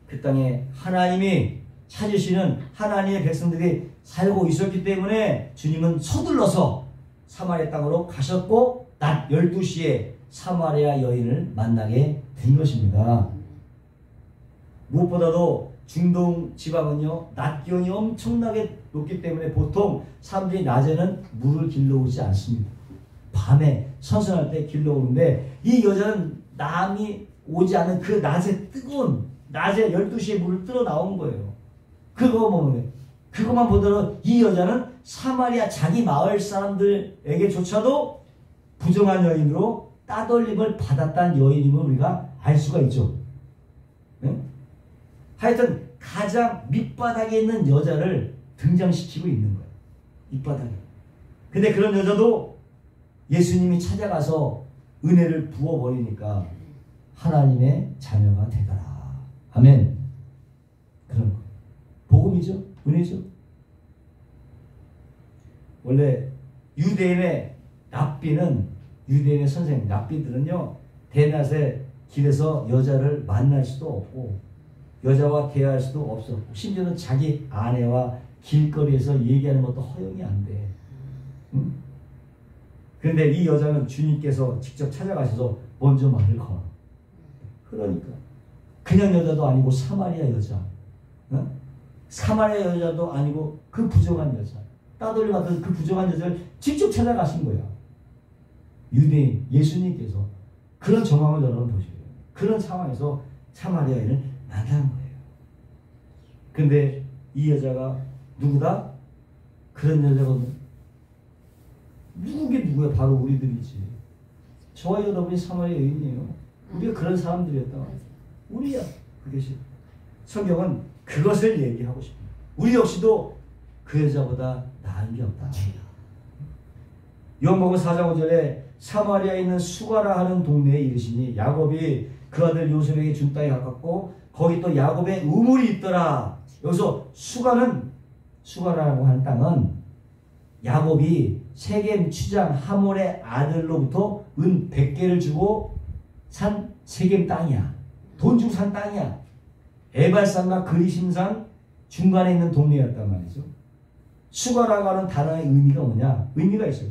S1: 그 땅에 하나님이 찾으시는 하나님의 백성들이 살고 있었기 때문에 주님은 서둘러서 사마리아 땅으로 가셨고 낮 12시에 사마리아 여인을 만나게 된 것입니다. 무엇보다도 중동 지방은요 낮 기온이 엄청나게 높기 때문에 보통 사람들이 낮에는 물을 길러오지 않습니다. 밤에 선선할 때 길러오는데 이 여자는 남이 오지 않은 그 낮에 뜨거운 낮에 12시에 물을 뚫어 나온 거예요. 그거 보면 그것만 보더라도 이 여자는 사마리아 자기 마을 사람들에게조차도 부정한 여인으로 따돌림을 받았다는 여인임을 우리가 알 수가 있죠. 네? 하여튼 가장 밑바닥에 있는 여자를 등장시키고 있는 거예요. 밑바닥에. 근데 그런 여자도 예수님이 찾아가서 은혜를 부어버리니까 하나님의 자녀가 되더라. 아멘. 그런 거. 복음이죠. 은혜죠. 원래 유대인의 랍비는 유대인의 선생님, 랍비들은요 대낮에 길에서 여자를 만날 수도 없고 여자와 대화할 수도 없었고 심지어는 자기 아내와 길거리에서 얘기하는 것도 허용이 안 돼. 응? 그런데 이 여자는 주님께서 직접 찾아가셔서 먼저 말을 걸어. 그러니까 그냥 여자도 아니고 사마리아 여자, 응? 사마리아 여자도 아니고 그 부정한 여자, 따돌림 받던 그 부정한 여자를 직접 찾아가신 거야. 유대인 예수님께서 그런 정황을 여러분 보시고요. 그런 상황에서 사마리아 여인을 만난 거예요. 근데 이 여자가 누구다? 그런 여자거든. 누구게 누구야? 바로 우리들이지. 저와 여러분이 사마리아 여인이에요. 우리가 그런 사람들이었다. 우리야. 그것이 성경은 그것을 얘기하고 싶어요. 우리 역시도 그 여자보다 나은 게 없다. 요한복음 4장 5절에 사마리아에 있는 수가라 하는 동네에 이르시니 야곱이 그 아들 요셉에게 준 땅에 가깝고 거기 또 야곱의 우물이 있더라. 여기서 수가라고 하는 땅은 야곱이 세겜 추장 하몰의 아들로부터 은 100개를 주고 산 세겜 땅이야. 돈 주고 산 땅이야. 에발산과 그리심산 중간에 있는 동네였단 말이죠. 수가라고 하는 단어의 의미가 뭐냐? 의미가 있어요.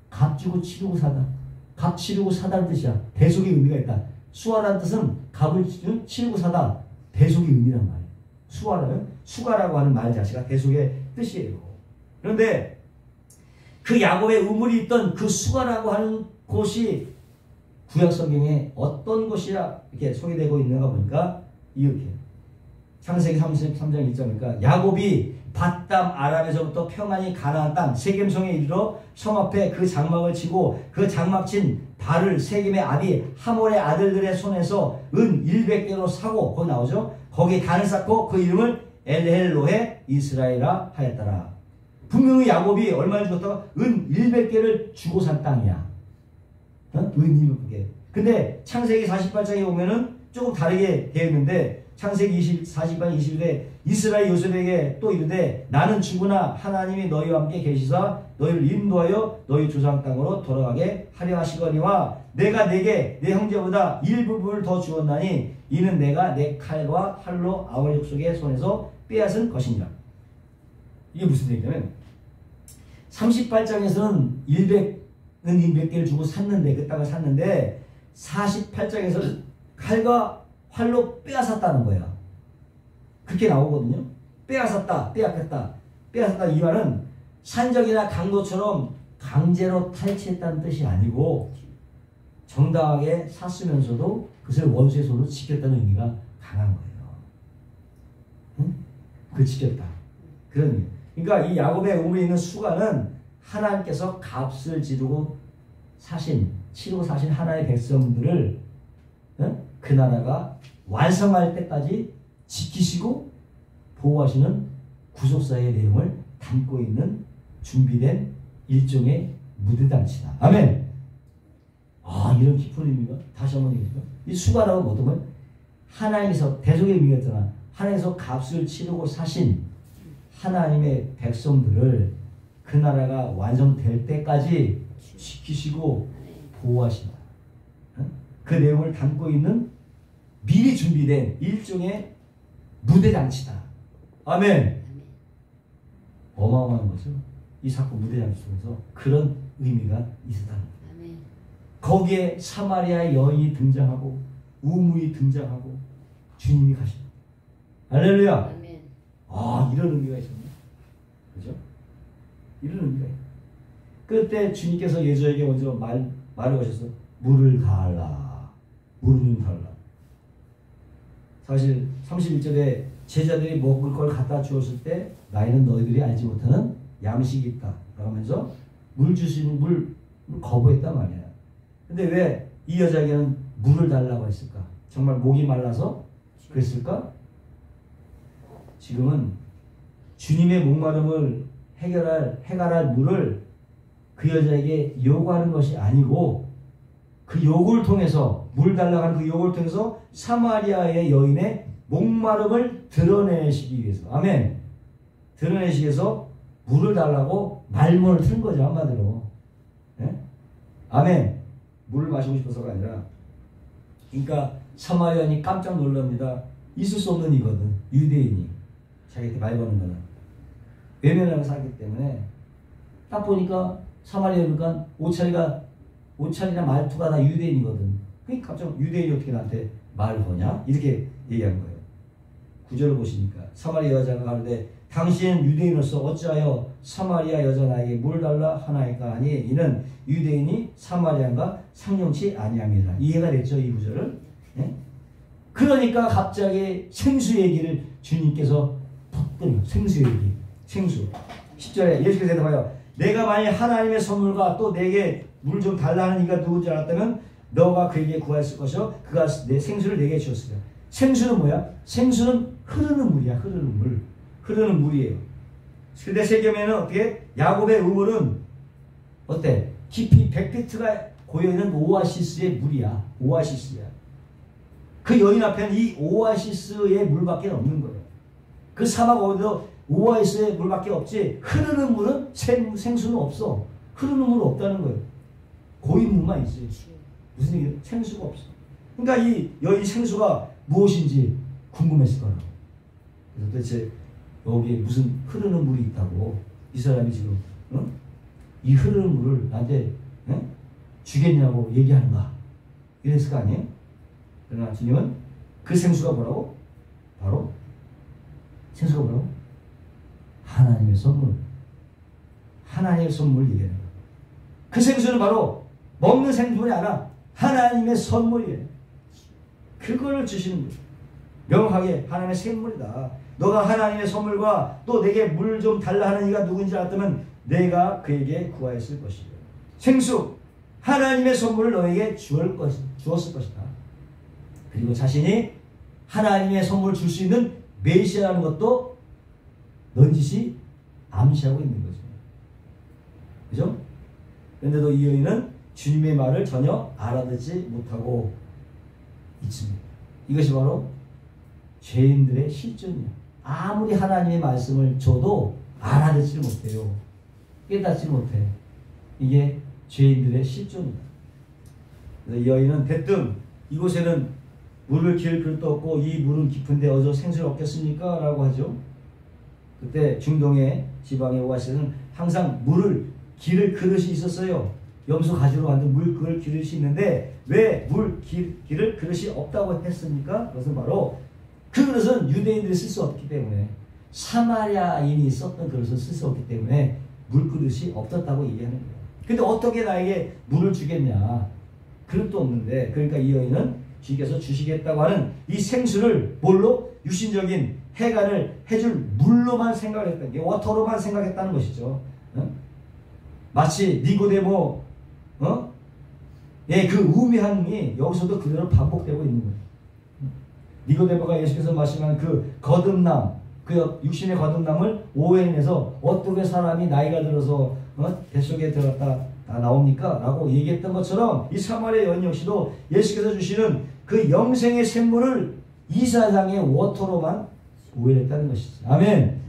S1: 값 주고 치르고 사다. 값 치르고 사다는 뜻이야. 대속의 의미가 있다. 수아라는 뜻은 값을 치르고 사다. 대속의 의미란 말이에요. 수아라는 수가라고 하는 말 자체가 대속의 뜻이에요. 그런데 그 야곱의 우물이 있던 그 수가라고 하는 곳이 구약 성경에 어떤 곳이라 이렇게 소개되고 있는가 보니까 이렇게 창세기 33장 1절이니까 야곱이 밧담 아람에서부터 평안히 가나안 땅 세겜성에 이르러 성 앞에 그 장막을 치고 그 장막 친 발을 세겜의 아비 하몰의 아들들의 손에서 은 100개로 사고 거기 나오죠. 거기에 단을 쌓고 그 이름을 엘헬로해 이스라엘아 하였더라. 분명히 야곱이 얼마를 주었다가 은 100개를 주고 산 땅이야. 은 100개. 근데 창세기 48장에 보면은 조금 다르게 되어 있는데 창세기 48장 21에 이스라엘 요셉에게 또 이르되 나는 주구나 하나님이 너희와 함께 계시사 너희를 인도하여 너희 조상 땅으로 돌아가게 하려 하시거니와 내가 내게 내 형제보다 일부분을 더 주었나니 이는 내가 내 칼과 활로 아버지 족속의 손에서 빼앗은 것이니라. 이게 무슨 얘기냐면 38장에서는 200개를 주고 샀는데 그 땅을 샀는데 48장에서는 칼과 활로 빼앗았다는 거야. 그렇게 나오거든요. 빼앗았다, 빼앗겼다. 빼앗았다 이 말은 산적이나 강도처럼 강제로 탈취했다는 뜻이 아니고 정당하게 샀으면서도 그것을 원수의 손으로 지켰다는 의미가 강한 거예요. 응? 그 지켰다. 그런 의미. 그러니까 이 야곱의 우물에 있는 수가는 하나님께서 값을 지르고 치르고 사신 하나의 백성들을 그 나라가 완성할 때까지 지키시고 보호하시는 구속사의 내용을 담고 있는 준비된 일종의 무대잔치다. 아멘. 이런 깊은 의미가 다시 한번 얘기해볼까요? 이 수가라고 뭐 어떤 건 하나님께서 대속의 의미가 있잖아. 하나님께서 값을 치르고 사신 하나님의 백성들을 그 나라가 완성될 때까지 지키시고 보호하신다. 그 내용을 담고 있는 미리 준비된 일종의 무대잔치다. 아멘. 어마어마한 거죠. 이 사건 무대잔치 속에서 그런 의미가 있었다는 거예요. 거기에 사마리아 여인이 등장하고 우물이 등장하고 주님이 가십니다. 할렐루야. 이런 의미가 있었네. 그죠? 이런 의미가 있네. 그때 주님께서 예수에게 먼저 말을 하셔서 물을 달라. 물을 좀 달라. 사실 31절에 제자들이 먹을 걸 갖다 주었을 때 나이는 너희들이 알지 못하는 양식이 있다. 그러면서 물 주시는 물 거부했단 말이야. 근데 왜 이 여자에게는 물을 달라고 했을까? 정말 목이 말라서 그랬을까? 지금은 주님의 목마름을 해결할 물을 그 여자에게 요구하는 것이 아니고 그 요구를 통해서 물 달라고 하는 그 요구를 통해서 사마리아의 여인의 목마름을 드러내시기 위해서 아멘 드러내시기 위해서 물을 달라고 말문을 트는 거죠. 한마디로 네? 아멘 물을 마시고 싶어서가 아니라 그러니까 사마리아인이 깜짝 놀랍니다. 있을 수 없는 이거든. 유대인이 자기한테 말 거는 거는 외면하고 살기 때문에 딱 보니까 사마리아니까 옷차리나 말투가 다 유대인이거든. 그러니까 깜짝 유대인이 어떻게 나한테 말을 거냐? 이렇게 얘기한 거예요. 9절을 보시니까 사마리아 여자가 가로되 당신은 유대인으로서 어찌하여 사마리아 여자 나에게 물 달라 하나이까 하니 이는 유대인이 사마리아인가 상용치 아니함이라. 이해가 됐죠? 이 구절을. 네? 그러니까 갑자기 생수 얘기를 주님께서 톡 끊어요. 생수 얘기. 생수. 10절에 예수께서 대답하여 내가 만일 하나님의 선물과 또 내게 물 좀 달라는 이가 누군지 알았다면 너가 그에게 구하였을 것이요 그가 내 생수를 내게 주었으리라. 생수는 뭐야? 생수는 흐르는 물이야. 흐르는 물. 흐르는 물이에요. 근데 세겜에는 어떻게? 야곱의 우물은 어때? 깊이 100피트가 고여있는 오아시스의 물이야. 오아시스야. 그 여인 앞에는 이 오아시스의 물밖에 없는 거예요. 그 사막 어디도 오아시스의 물밖에 없지 흐르는 물은 생수는 없어. 흐르는 물은 없다는 거예요. 고인 물만 있지. 무슨 얘기예요? 생수가 없어. 그러니까 이 여인 생수가 무엇인지 궁금했을 거라고. 그래서 도대체 여기에 무슨 흐르는 물이 있다고 이 사람이 지금 이 흐르는 물을 나한테 주겠냐고 얘기하는가 이랬을 거 아니에요? 그러나 주님은 그 생수가 뭐라고? 바로 생수가 뭐라고? 하나님의 선물. 하나님의 선물 얘기하는 거예요. 그 생수는 바로 먹는 생수가 아니라 하나님의 선물이에요. 그거를 주시는 거예요. 명확하게 하나님의 생물이다. 너가 하나님의 선물과 또 내게 물 좀 달라 하는 이가 누군지 알았다면 내가 그에게 구하였을 것이요. 생수, 하나님의 선물을 너에게 주었을 것이다. 그리고 자신이 하나님의 선물을 줄 수 있는 메시아라는 것도 넌지시 암시하고 있는 거죠. 그죠? 그런데도 이 여인은 주님의 말을 전혀 알아듣지 못하고 있습니다. 이것이 바로 죄인들의 실존이야. 아무리 하나님의 말씀을 줘도 알아듣지 못해요. 깨닫지 못해. 이게 죄인들의 실존이다. 이 여인은 대뜸 이곳에는 물을 기를 필요도 없고 이 물은 깊은데 어디서 생수를 얻겠습니까? 라고 하죠. 그때 중동의 지방의 오아시스는 항상 물을 기를 그릇이 있었어요. 염소 가지로 만든 물 그릇 그릇이 있는데 왜 물 기를 그릇이 없다고 했습니까? 그것은 바로 그 그릇은 유대인들이 쓸 수 없기 때문에 사마리아인이 썼던 그릇을 쓸 수 없기 때문에 물 그릇이 없었다고 얘기하는 거예요. 근데 어떻게 나에게 물을 주겠냐? 그릇도 없는데. 그러니까 이 여인은 주께서 주시겠다고 하는 이 생수를 뭘로? 육신적인 해간을 해줄 물로만 생각했다는 게 워터로만 생각했다는 것이죠. 마치 니고데모 그 우매함이 여기서도 그대로 반복되고 있는 거예요. 니고데모가 예수께서 말씀한 그 거듭남, 그 육신의 거듭남을 오해해서 어떻게 사람이 나이가 들어서 뱃속에 들어갔다 나옵니까? 라고 얘기했던 것처럼 이 사마리아 여인 역시도 예수께서 주시는 그 영생의 샘물을 이 세상의 워터로만 오해했다는 것이지. 아멘.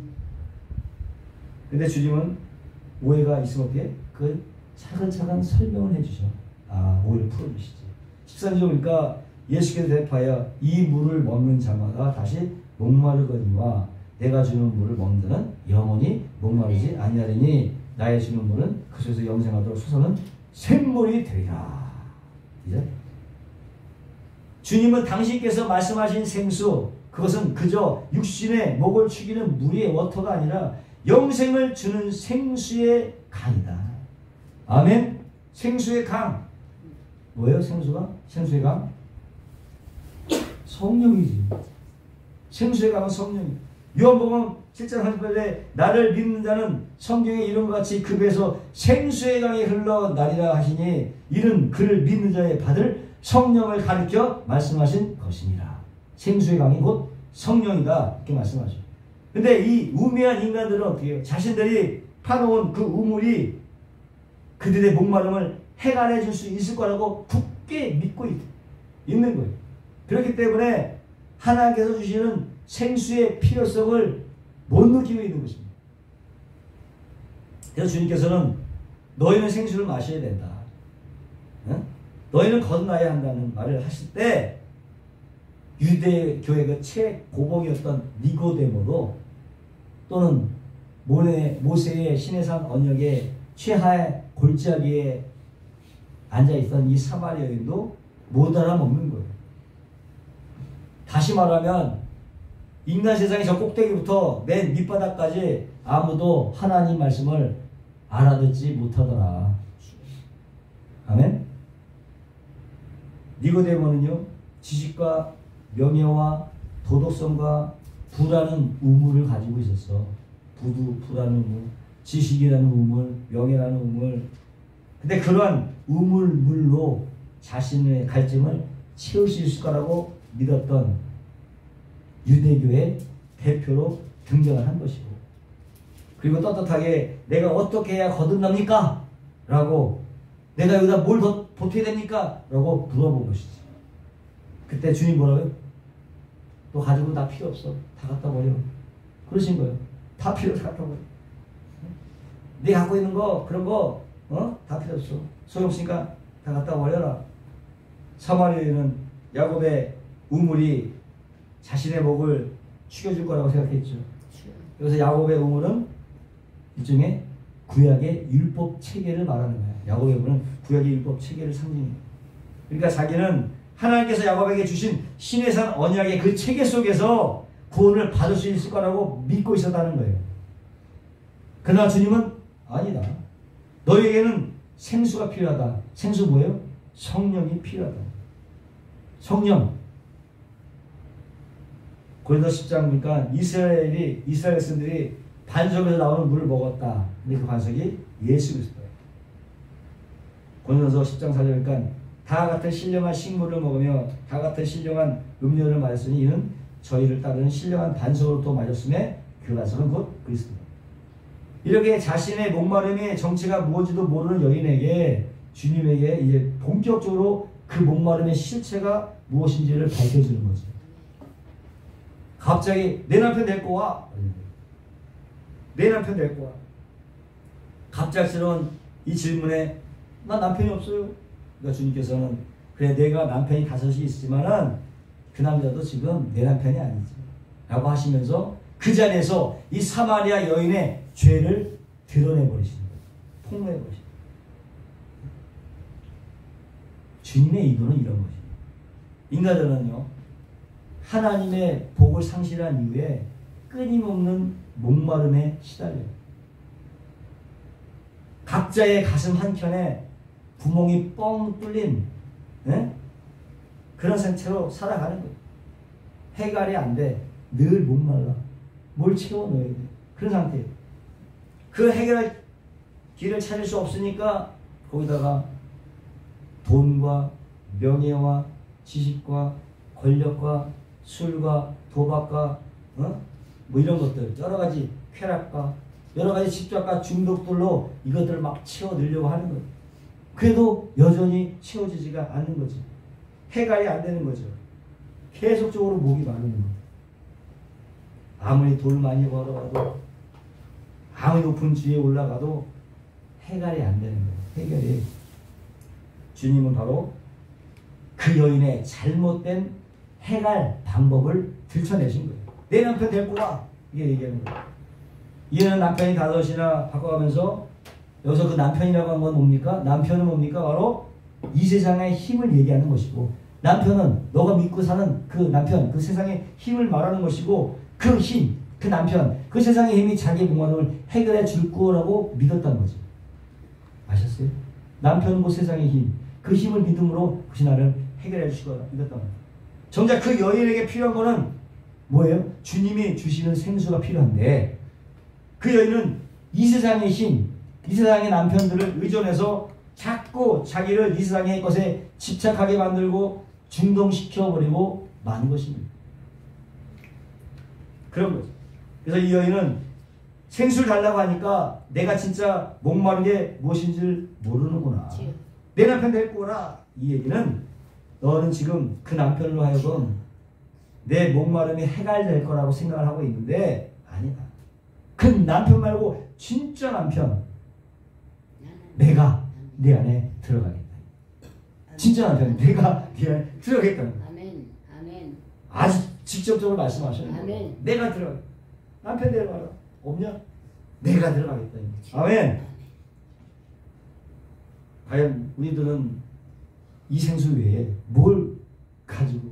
S1: 근데 주님은 오해가 있으면 어떻게? 그 차근차근 설명을 해주셔. 오해를 풀어주시지. 13절 보니까 예수께서 대답하여 이 물을 먹는 자마다 다시 목마르거니와 내가 주는 물을 먹는 자는 영원히 목마르지 아니하리니 나의 주는 물은 그 속에서 영생하도록 솟아는 샘물이 되리라. 이제 주님은 당신께서 말씀하신 생수, 그것은 그저 육신의 목을 축이는 물의 워터가 아니라 영생을 주는 생수의 강이다. 아멘. 생수의 강. 뭐예요? 생수의 강? 성령이지. 생수의 강은 성령이. 요한복음 7장 38절에 나를 믿는 자는 성경에 이런 것 같이 그 배에서 생수의 강이 흘러나리라 하시니 이는 그를 믿는 자에 받을 성령을 가리켜 말씀하신 것이니라. 생수의 강이 곧 성령이다. 이렇게 말씀하죠. 근데 이 우매한 인간들은 어떻게 해요? 자신들이 파놓은 그 우물이 그들의 목마름을 해결해 줄 수 있을 거라고 굳게 믿고 있는 거예요. 그렇기 때문에 하나님께서 주시는 생수의 필요성을 못 느끼고 있는 것입니다. 그래서 주님께서는 너희는 생수를 마셔야 된다. 너희는 거듭나야 한다는 말을 하실 때 유대교의 그 최고봉이었던 니고데모도 또는 모세의 시내산 언역의 최하의 골짜기에 앉아있던 이 사마리아 여인도 못 알아먹는 거예요. 다시 말하면 인간 세상의 저 꼭대기부터 맨 밑바닥까지 아무도 하나님 말씀을 알아듣지 못하더라. 아멘? 니고데모는요, 지식과 명예와 도덕성과 부라는 우물을 가지고 있었어. 부라는 우물, 지식이라는 우물, 명예라는 우물. 근데 그러한 우물물로 자신의 갈증을 채울 수 있을 거라고 믿었던 유대교의 대표로 등장을 한 것이고, 그리고 떳떳하게 내가 어떻게 해야 거듭납니까? 라고, 내가 여기다 뭘 더 보태야 됩니까? 라고 물어본 것이지. 그때 주님 뭐라고요? 너 가지고 다 필요 없어. 다 갖다 버려. 그러신 거예요. 다 필요 다 갖다 버려. 네 갖고 있는 거, 그런 거, 다 필요 없어. 소용없으니까 다 갖다 버려라. 사마리아인은 야곱의 우물이 자신의 목을 축여줄 거라고 생각했죠. 그래서 야곱의 우물은 일종의 구약의 율법 체계를 말하는 거야. 야곱의 우물은 구약의 율법 체계를 상징해요. 그러니까 자기는 하나님께서 야곱에게 주신 시내산 언약의 그 체계 속에서 구원을 받을 수 있을 거라고 믿고 있었다는 거예요. 그러나 주님은 아니다. 너에게는 생수가 필요하다. 생수 뭐예요? 성령이 필요하다. 성령. 고린도서 10장 보니까 이스라엘 백성들이 반석에서 나오는 물을 먹었다. 근데 그 반석이 예수 그리스도예요. 고린도서 10장 4절 보니까 다 같은 신령한 식물을 먹으며 다 같은 신령한 음료를 마셨으니 이는 저희를 따르는 신령한 반석으로부터 마셨음에 그 반석은 곧 그리스도다. 이렇게 자신의 목마름의 정체가 무엇인지도 모르는 여인에게 주님에게 이제 본격적으로 그 목마름의 실체가 무엇인지를 밝혀주는 거죠. 갑자기 내 남편 데리고 와. 내 남편 데리고 와. 갑작스러운 이 질문에 나 남편이 없어요. 그러니까 주님께서는 그래 내가 남편이 5이 있지만은 그 남자도 지금 내 남편이 아니지 라고 하시면서 그 자리에서 이 사마리아 여인의 죄를 드러내버리시는 거예요. 폭로해버리시는 거예요. 주님의 의도는 이런 것입니다. 인간들은요 하나님의 복을 상실한 이후에 끊임없는 목마름에 시달려요. 각자의 가슴 한켠에 구멍이 뻥 뚫린 그런 상태로 살아가는 거예요. 해결이 안 돼. 늘 목말라. 뭘 채워 넣어야 돼. 그런 상태예요. 그 해결할 길을 찾을 수 없으니까 거기다가 돈과 명예와 지식과 권력과 술과 도박과 뭐 이런 것들 여러 가지 쾌락과 여러 가지 집착과 중독들로 이것들을 막 채워 넣으려고 하는 거예요. 그래도 여전히 채워지지가 않는 거지. 해결이 안 되는 거죠. 계속적으로 목이 마르는 거예요. 아무리 돈 많이 벌어가도 아무리 높은 지위에 올라가도 해결이 안 되는 거예요. 해결이. 주님은 바로 그 여인의 잘못된 해결 방법을 들춰내신 거예요. 내 남편 데리고 와. 이게 얘기하는 거예요. 이는 남편이 5이나 바꿔가면서 여기서 그 남편이라고 한 건 뭡니까? 남편은 뭡니까? 바로 이 세상의 힘을 얘기하는 것이고 남편은 너가 믿고 사는 그 남편, 그 세상의 힘을 말하는 것이고 그 힘, 그 남편, 그 세상의 힘이 자기 목마름을 해결해 줄 거라고 믿었다는 거죠. 아셨어요? 남편은 그 세상의 힘, 그 힘을 믿음으로 그것이 나를 해결해 주실 거라 믿었다는 거죠. 정작 그 여인에게 필요한 거는 뭐예요? 주님이 주시는 생수가 필요한데 그 여인은 이 세상의 힘, 이 세상의 남편들을 의존해서 자꾸 자기를 이 세상의 것에 집착하게 만들고 중동시켜버리고 마는 것입니다. 그런 거죠. 그래서 이 여인은 생수를 달라고 하니까 내가 진짜 목마른 게 무엇인지를 모르는구나. 내 남편 데리고 오라. 이 얘기는 너는 지금 그 남편으로 하여금 내 목마름이 해결될 거라고 생각을 하고 있는데 아니다. 그 남편 말고 진짜 남편 내가 네 안에 들어가겠다. 진짜 남편 내가 네 안에 들어가겠다.
S2: 아멘. 아멘.
S1: 아주 직접적으로 말씀하시는 거예요.
S2: 아멘.
S1: 내가 들어가. 남편 데려가라. 없냐? 내가 들어가겠다. 아멘. 과연 우리들은 이 생수 외에 뭘 가지고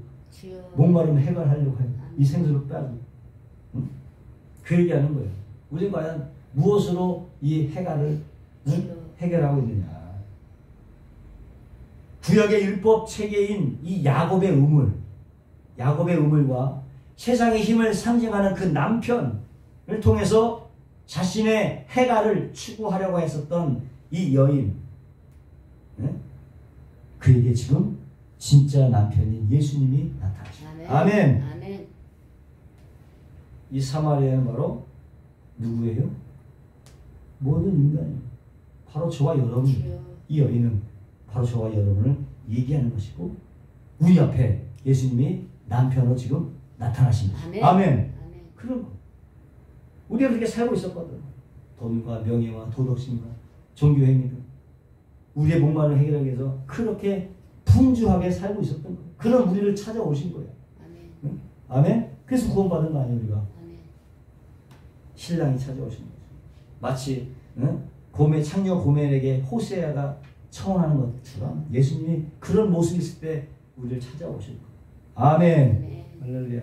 S1: 목마름을 해결하려고 해요? 이 생수를 빼고 그 얘기하는 거예요. 우리는 과연 무엇으로 이 해결을 해결하고 있느냐? 구약의 율법 체계인 이 야곱의 우물과 세상의 힘을 상징하는 그 남편을 통해서 자신의 해결을 추구하려고 했었던 이 여인, 그에게 지금 진짜 남편인 예수님이 나타나십니다. 아멘.
S2: 아멘.
S1: 이 사마리아는 바로 누구예요? 모든 인간이에요. 바로 저와 여러분. 이 여인은 바로 저와 여러분을 얘기하는 것이고 우리 앞에 예수님이 남편으로 지금 나타나십니다.
S2: 아멘.
S1: 아멘.
S2: 아멘.
S1: 그런 거. 우리가 그렇게 살고 있었거든. 돈과 명예와 도덕심과 종교행위들. 우리의 목마름을 해결하기 위해서 그렇게 풍주하게 살고 있었던 거예요. 그런 우리를 찾아오신 거예요.
S2: 아멘.
S1: 응? 아멘? 그래서 구원받은 거 아니에요, 우리가?
S2: 아멘.
S1: 신랑이 찾아오신 거죠. 마치 창녀 고멜에게 호세아가 청혼하는 것처럼 예수님이 그런 모습이 있을 때 우리를 찾아오실 거예요. 아멘.
S2: 네.
S1: 할렐루야.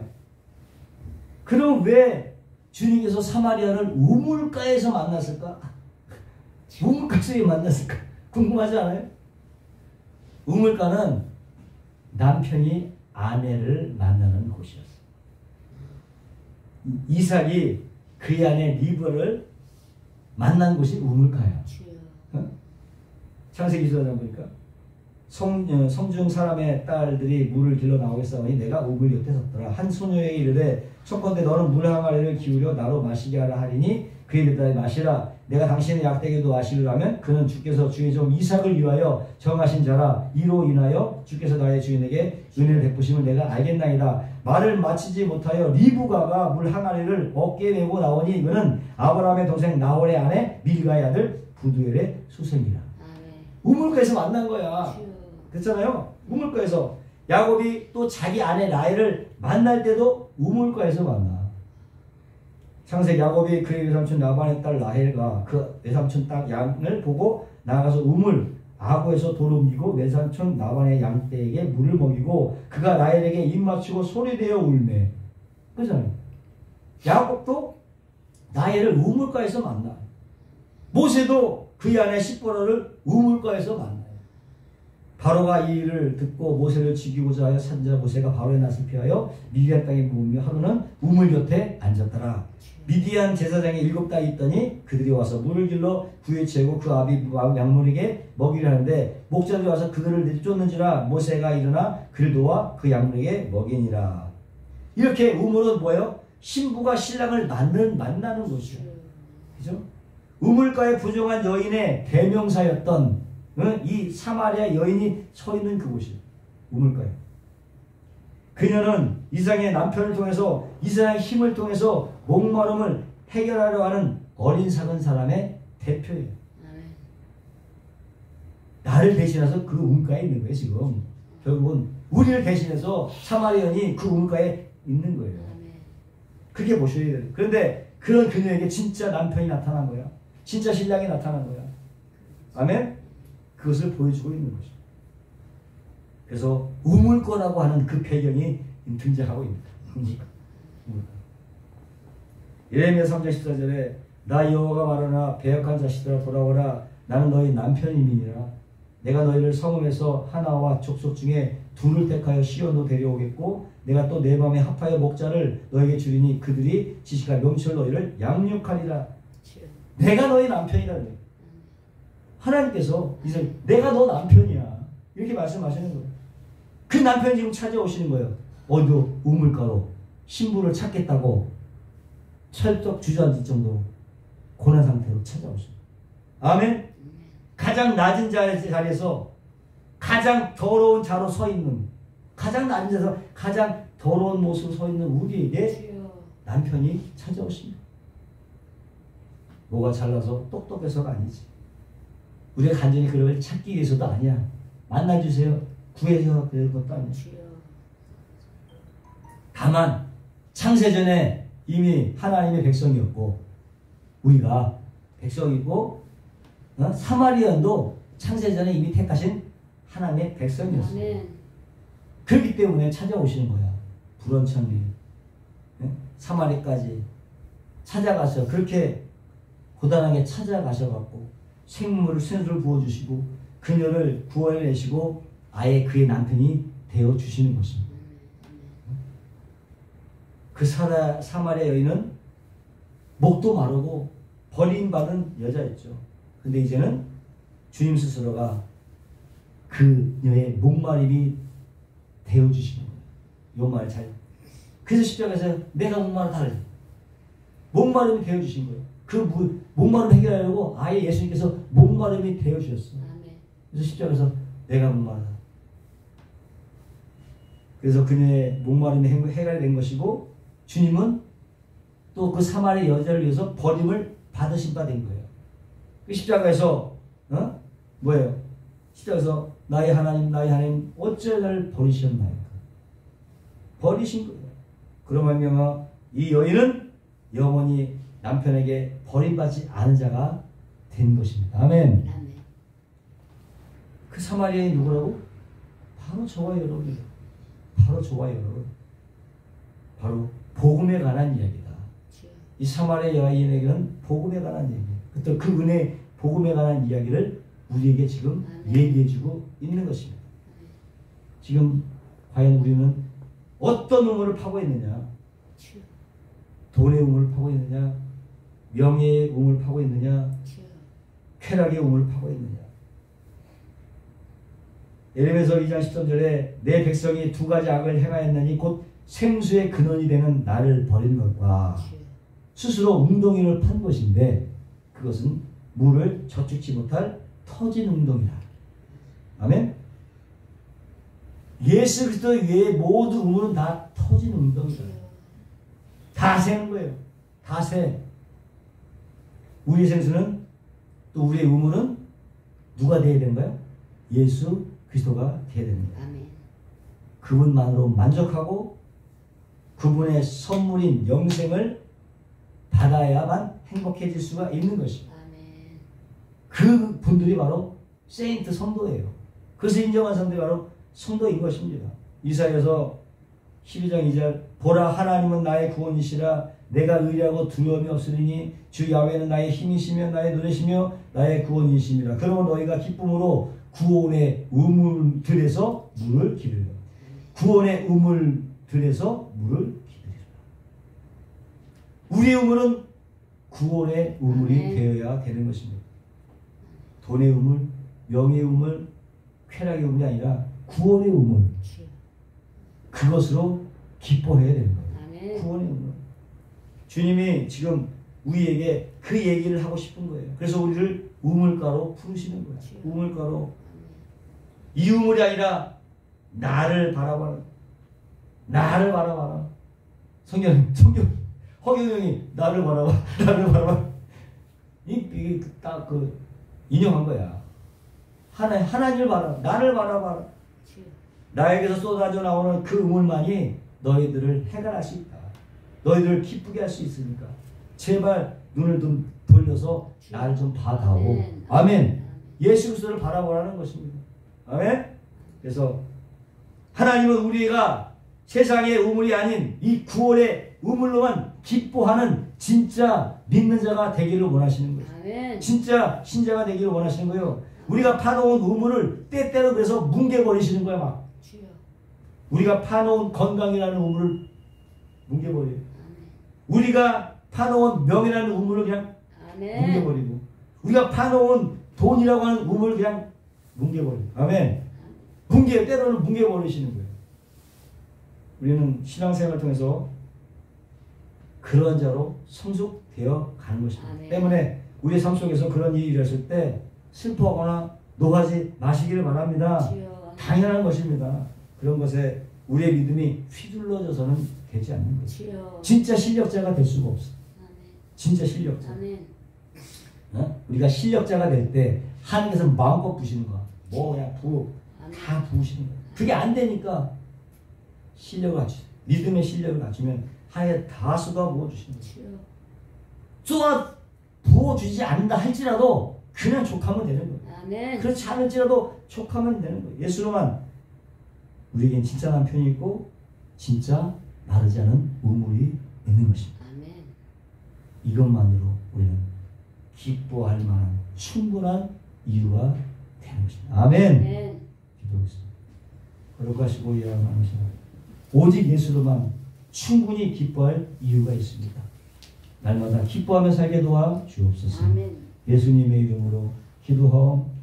S1: 그럼 왜 주님께서 사마리아를 우물가에서 만났을까? 우물가에서 왜 만났을까? 궁금하지 않아요? 우물가는 남편이 아내를 만나는 곳이었어요. 이삭이 그의 아내 리브를 만난 곳이 우물가야. 어? 창세기 2장 보니까 성중 사람의 딸들이 물을 길러 나오겠사오니 내가 우물 곁에 섰더라. 한 소녀에게 이르되 청컨대 너는 물 항아리를 기울여 나로 마시게 하라 하리니 그에 이르되 마시라. 내가 당신의 약대기도 마시려면 그는 주께서 주의 종 이삭을 위하여 정하신 자라. 이로 인하여 주께서 나의 주인에게 은혜를 베푸심을 내가 알겠나이다. 말을 마치지 못하여 리브가가 물 항아리를 어깨에 메고 나오니 그는 아브라함의 동생 나홀의 아내 밀가의 아들 부두엘의 수생이라. 우물가에서 만난 거야. 그렇잖아요. 우물가에서 야곱이 또 자기 아내 라헬을 만날 때도 우물가에서 만나. 창세기 야곱이 그의 외삼촌 라반의 딸 라헬과 그 외삼촌 딸 양을 보고 나가서 우물 아고에서 돌을 옮기고 외삼촌 라반의 양떼에게 물을 먹이고 그가 라헬에게 입 맞추고 소리내어 울매. 그렇잖아요. 야곱도 라헬을 우물가에서 만나. 모세도 그의 아내 시보라를 우물가에서 만나요. 바로가 이 일을 듣고 모세를 죽이고자 하여 산자 모세가 바로의 낯을 피하여 미디안 땅에 묵으며 하루는 우물 곁에 앉았더라. 미디안 제사장이 7딸이 있더니 그들이 와서 물을 길러 구에 채우고 그 아비 양물에게 먹이려 하는데 목자들이 와서 그들을 쫓는지라 모세가 일어나 그를 도와 그 양물에게 먹이니라. 이렇게 우물은 뭐예요? 신부가 신랑을 만나는 곳이죠. 그죠? 우물가에 부정한 여인의 대명사였던 이 사마리아 여인이 서 있는 그곳이에요. 우물가에. 그녀는 이삭의 남편을 통해서 이삭의 힘을 통해서 목마름을 해결하려 하는 어린 작은 사람의 대표예요. 나를 대신해서 그 우물가에 있는 거예요. 지금 결국은 우리를 대신해서 사마리아 여인이 그 우물가에 있는 거예요. 그렇게 보셔야 돼요. 그런데 그런 그녀에게 진짜 남편이 나타난 거야. 진짜 신랑이 나타난 거야. 아멘? 그것을 보여주고 있는 거죠. 그래서 우물가라고 하는 그 배경이 등장하고 있습니다. 예레미야 3장 14절에 나 여호와가 말하나 배역한 자식들아 돌아오라. 나는 너희 남편임이니라. 내가 너희를 성읍에서 하나와 족속 중에 둘을 택하여 시온으로 데려오겠고 내가 또 내 밤에 합하여 목자를 너에게 주리니 그들이 지식할 명철 너희를 양육하리라. 내가 너희 남편이라. 하나님께서 이제 내가 너 남편이야 이렇게 말씀하시는 거예요. 그 남편이 지금 찾아오시는 거예요. 어디로? 우물가로 신부를 찾겠다고 철떡 주저앉을 정도로 고난 상태로 찾아오시는 거예요. 아멘. 가장 낮은 자리에서 가장 더러운 자로 서 있는, 가장 낮은 자에서 가장 더러운 모습으로 서 있는 우리에게 남편이 찾아오십니다. 뭐가 잘나서 똑똑해서가 아니지. 우리가 간절히 그를 찾기 위해서도 아니야. 만나주세요. 구해서 그런 것도 아니야. 다만 창세전에 이미 하나님의 백성이었고 우리가 백성이고 사마리아인도 창세전에 이미 택하신 하나님의 백성이었어요. 그렇기 때문에 찾아오시는 거야. 불원천리 사마리까지 찾아가서 그렇게 고단하게 찾아가셔갖고 생수를 부어주시고 그녀를 구원해내시고 아예 그의 남편이 되어주시는 것입니다. 그 사마리아 여인은 목도 마르고 버림받은 여자였죠. 근데 이제는 주님 스스로가 그녀의 목마름이 되어주시는 거예요. 이 말 잘. 그래서 십자가에서 내가 목마르다 그래요. 목마름이 되어주신 거예요. 그 목마름 해결하려고 아예 예수님께서 목마름이 되어주셨어요. 그래서 십자가에서 내가 목마르다. 그래서 그녀의 목마름이 해결된 것이고 주님은 또 그 사마리아 여자를 위해서 버림을 받으신 바 된 거예요. 그 십자가에서 뭐예요? 십자가에서 나의 하나님 어째 날 버리셨나이까? 버리신 거예요. 그런 말미암아 이 여인은 영원히 남편에게 버림받지 않은 자가 된 것입니다. 아멘. 그 사마리아인이 누구라고? 바로 저와 여러분이에요. 바로 저와 여러분. 바로 복음에 관한 이야기다. 이 사마리아 여인에게는 복음에 관한 얘기예요. 또 그 은혜 복음에 관한 이야기를 우리에게 지금 얘기해주고 있는 것입니다. 지금 과연 우리는 어떤 우물을 파고 있느냐? 돈의 우물을 파고 있느냐? 명예의 우물을 파고 있느냐? 쾌락의 우물을 파고 있느냐? 예레미야서 2장 13절에 내 백성이 두 가지 악을 행하였나니 곧 생수의 근원이 되는 나를 버린 것과 스스로 웅덩이를 판 것인데 그것은 물을 저축지 못할 터진 웅덩이다. 아멘. 예수 그리스도 외에 모든 우물은 다 터진 웅덩이다. 다 새는 거예요. 다 새. 우리의 생수는 또 우리의 우물은 누가 되어야 되는가요? 예수 그리스도가 되어야 되는 거예요. 아멘. 그분만으로 만족하고 그분의 선물인 영생을 받아야만 행복해질 수가 있는 것입니다. 아멘. 그 분들이 바로 세인트 성도예요. 그래서 인정한 성도가 바로 성도인 것입니다. 이사야서 12장 2절 보라 하나님은 나의 구원이시라 내가 의리하고 두려움이 없으리니 주 야훼는 나의 힘이시며 나의 노래시며 나의 구원이시니라. 그러면 너희가 기쁨으로 구원의 우물들에서 물을 기르리라. 구원의 우물들에서 물을 기르리라. 우리의 우물은 구원의 우물이 되어야 되는 것입니다. 돈의 우물, 명예의 우물, 쾌락의 우물이 아니라 구원의 우물. 그것으로 기뻐해야 되는 거예요. 구원의 우물. 주님이 지금 우리에게 그 얘기를 하고 싶은 거예요. 그래서 우리를 우물가로 부르시는 거예요. 우물가로. 이 우물이 아니라 나를 바라봐라. 나를 바라봐라. 성경 허경영이 나를 바라봐. 나를 바라봐. 이게 딱 그 인용한 거야. 하나님을 바라봐. 나를 바라봐라. 나에게서 쏟아져 나오는 그 우물만이 너희들을 해결할 수 있다. 너희들을 기쁘게 할 수 있으니까 제발 눈을 좀 돌려서 나를 좀 봐다오. 아멘. 예수 그리스도를 바라보라는 것입니다. 아멘. 그래서 하나님은 우리가 세상의 우물이 아닌 이 구원의 우물로만 기뻐하는 진짜 믿는 자가 되기를 원하시는 거예요. 아멘. 진짜 신자가 되기를 원하시는 거예요. 우리가 파놓은 우물을 때때로 그래서 뭉개버리시는 거야 막. 우리가 파놓은 건강이라는 우물을 뭉개버려요. 우리가 파놓은 명이라는 우물을 그냥 뭉개버리고 우리가 파놓은 돈이라고 하는 우물을 그냥 뭉개버리고 아멘. 때로는 뭉개버리시는 거예요. 우리는 신앙생활을 통해서 그런 자로 성숙되어 가는 것입니다. 아멘. 때문에 우리의 삶 속에서 그런 일이 일어났을 때 슬퍼하거나 노하지 마시기를 바랍니다. 당연한 것입니다. 그런 것에 우리의 믿음이 휘둘러져서는 되지 않는 거죠. 진짜 실력자가 될 수가 없어. 진짜 실력자. 어? 우리가 실력자가 될 때 하나님께서 마음껏 부시는 거야. 뭐 그냥 다 부으시는 거야. 그게 안 되니까 실력을 갖추. 믿음의 실력을 갖추면 하나님께 다 쏟아 부어주시는 거야. 쏟아 부어주지 않는다 할지라도 그냥 족하면 되는 거야. 아멘. 그렇지 않을지라도 족하면 되는 거야. 예수로만 우리에겐 진짜 남편이 있고 진짜 마르지 않은 우물이 있는 것입니다. 아멘. 이것만으로 우리는 기뻐할 만한 충분한 이유가 되는 것입니다. 아멘. 아멘. 기도하겠습니다. 거룩하시고 영원하시고 오직 예수로만 충분히 기뻐할 이유가 있습니다. 날마다 기뻐하며 살게 도와 주옵소서. 아멘. 예수님의 이름으로 기도하옵나이다.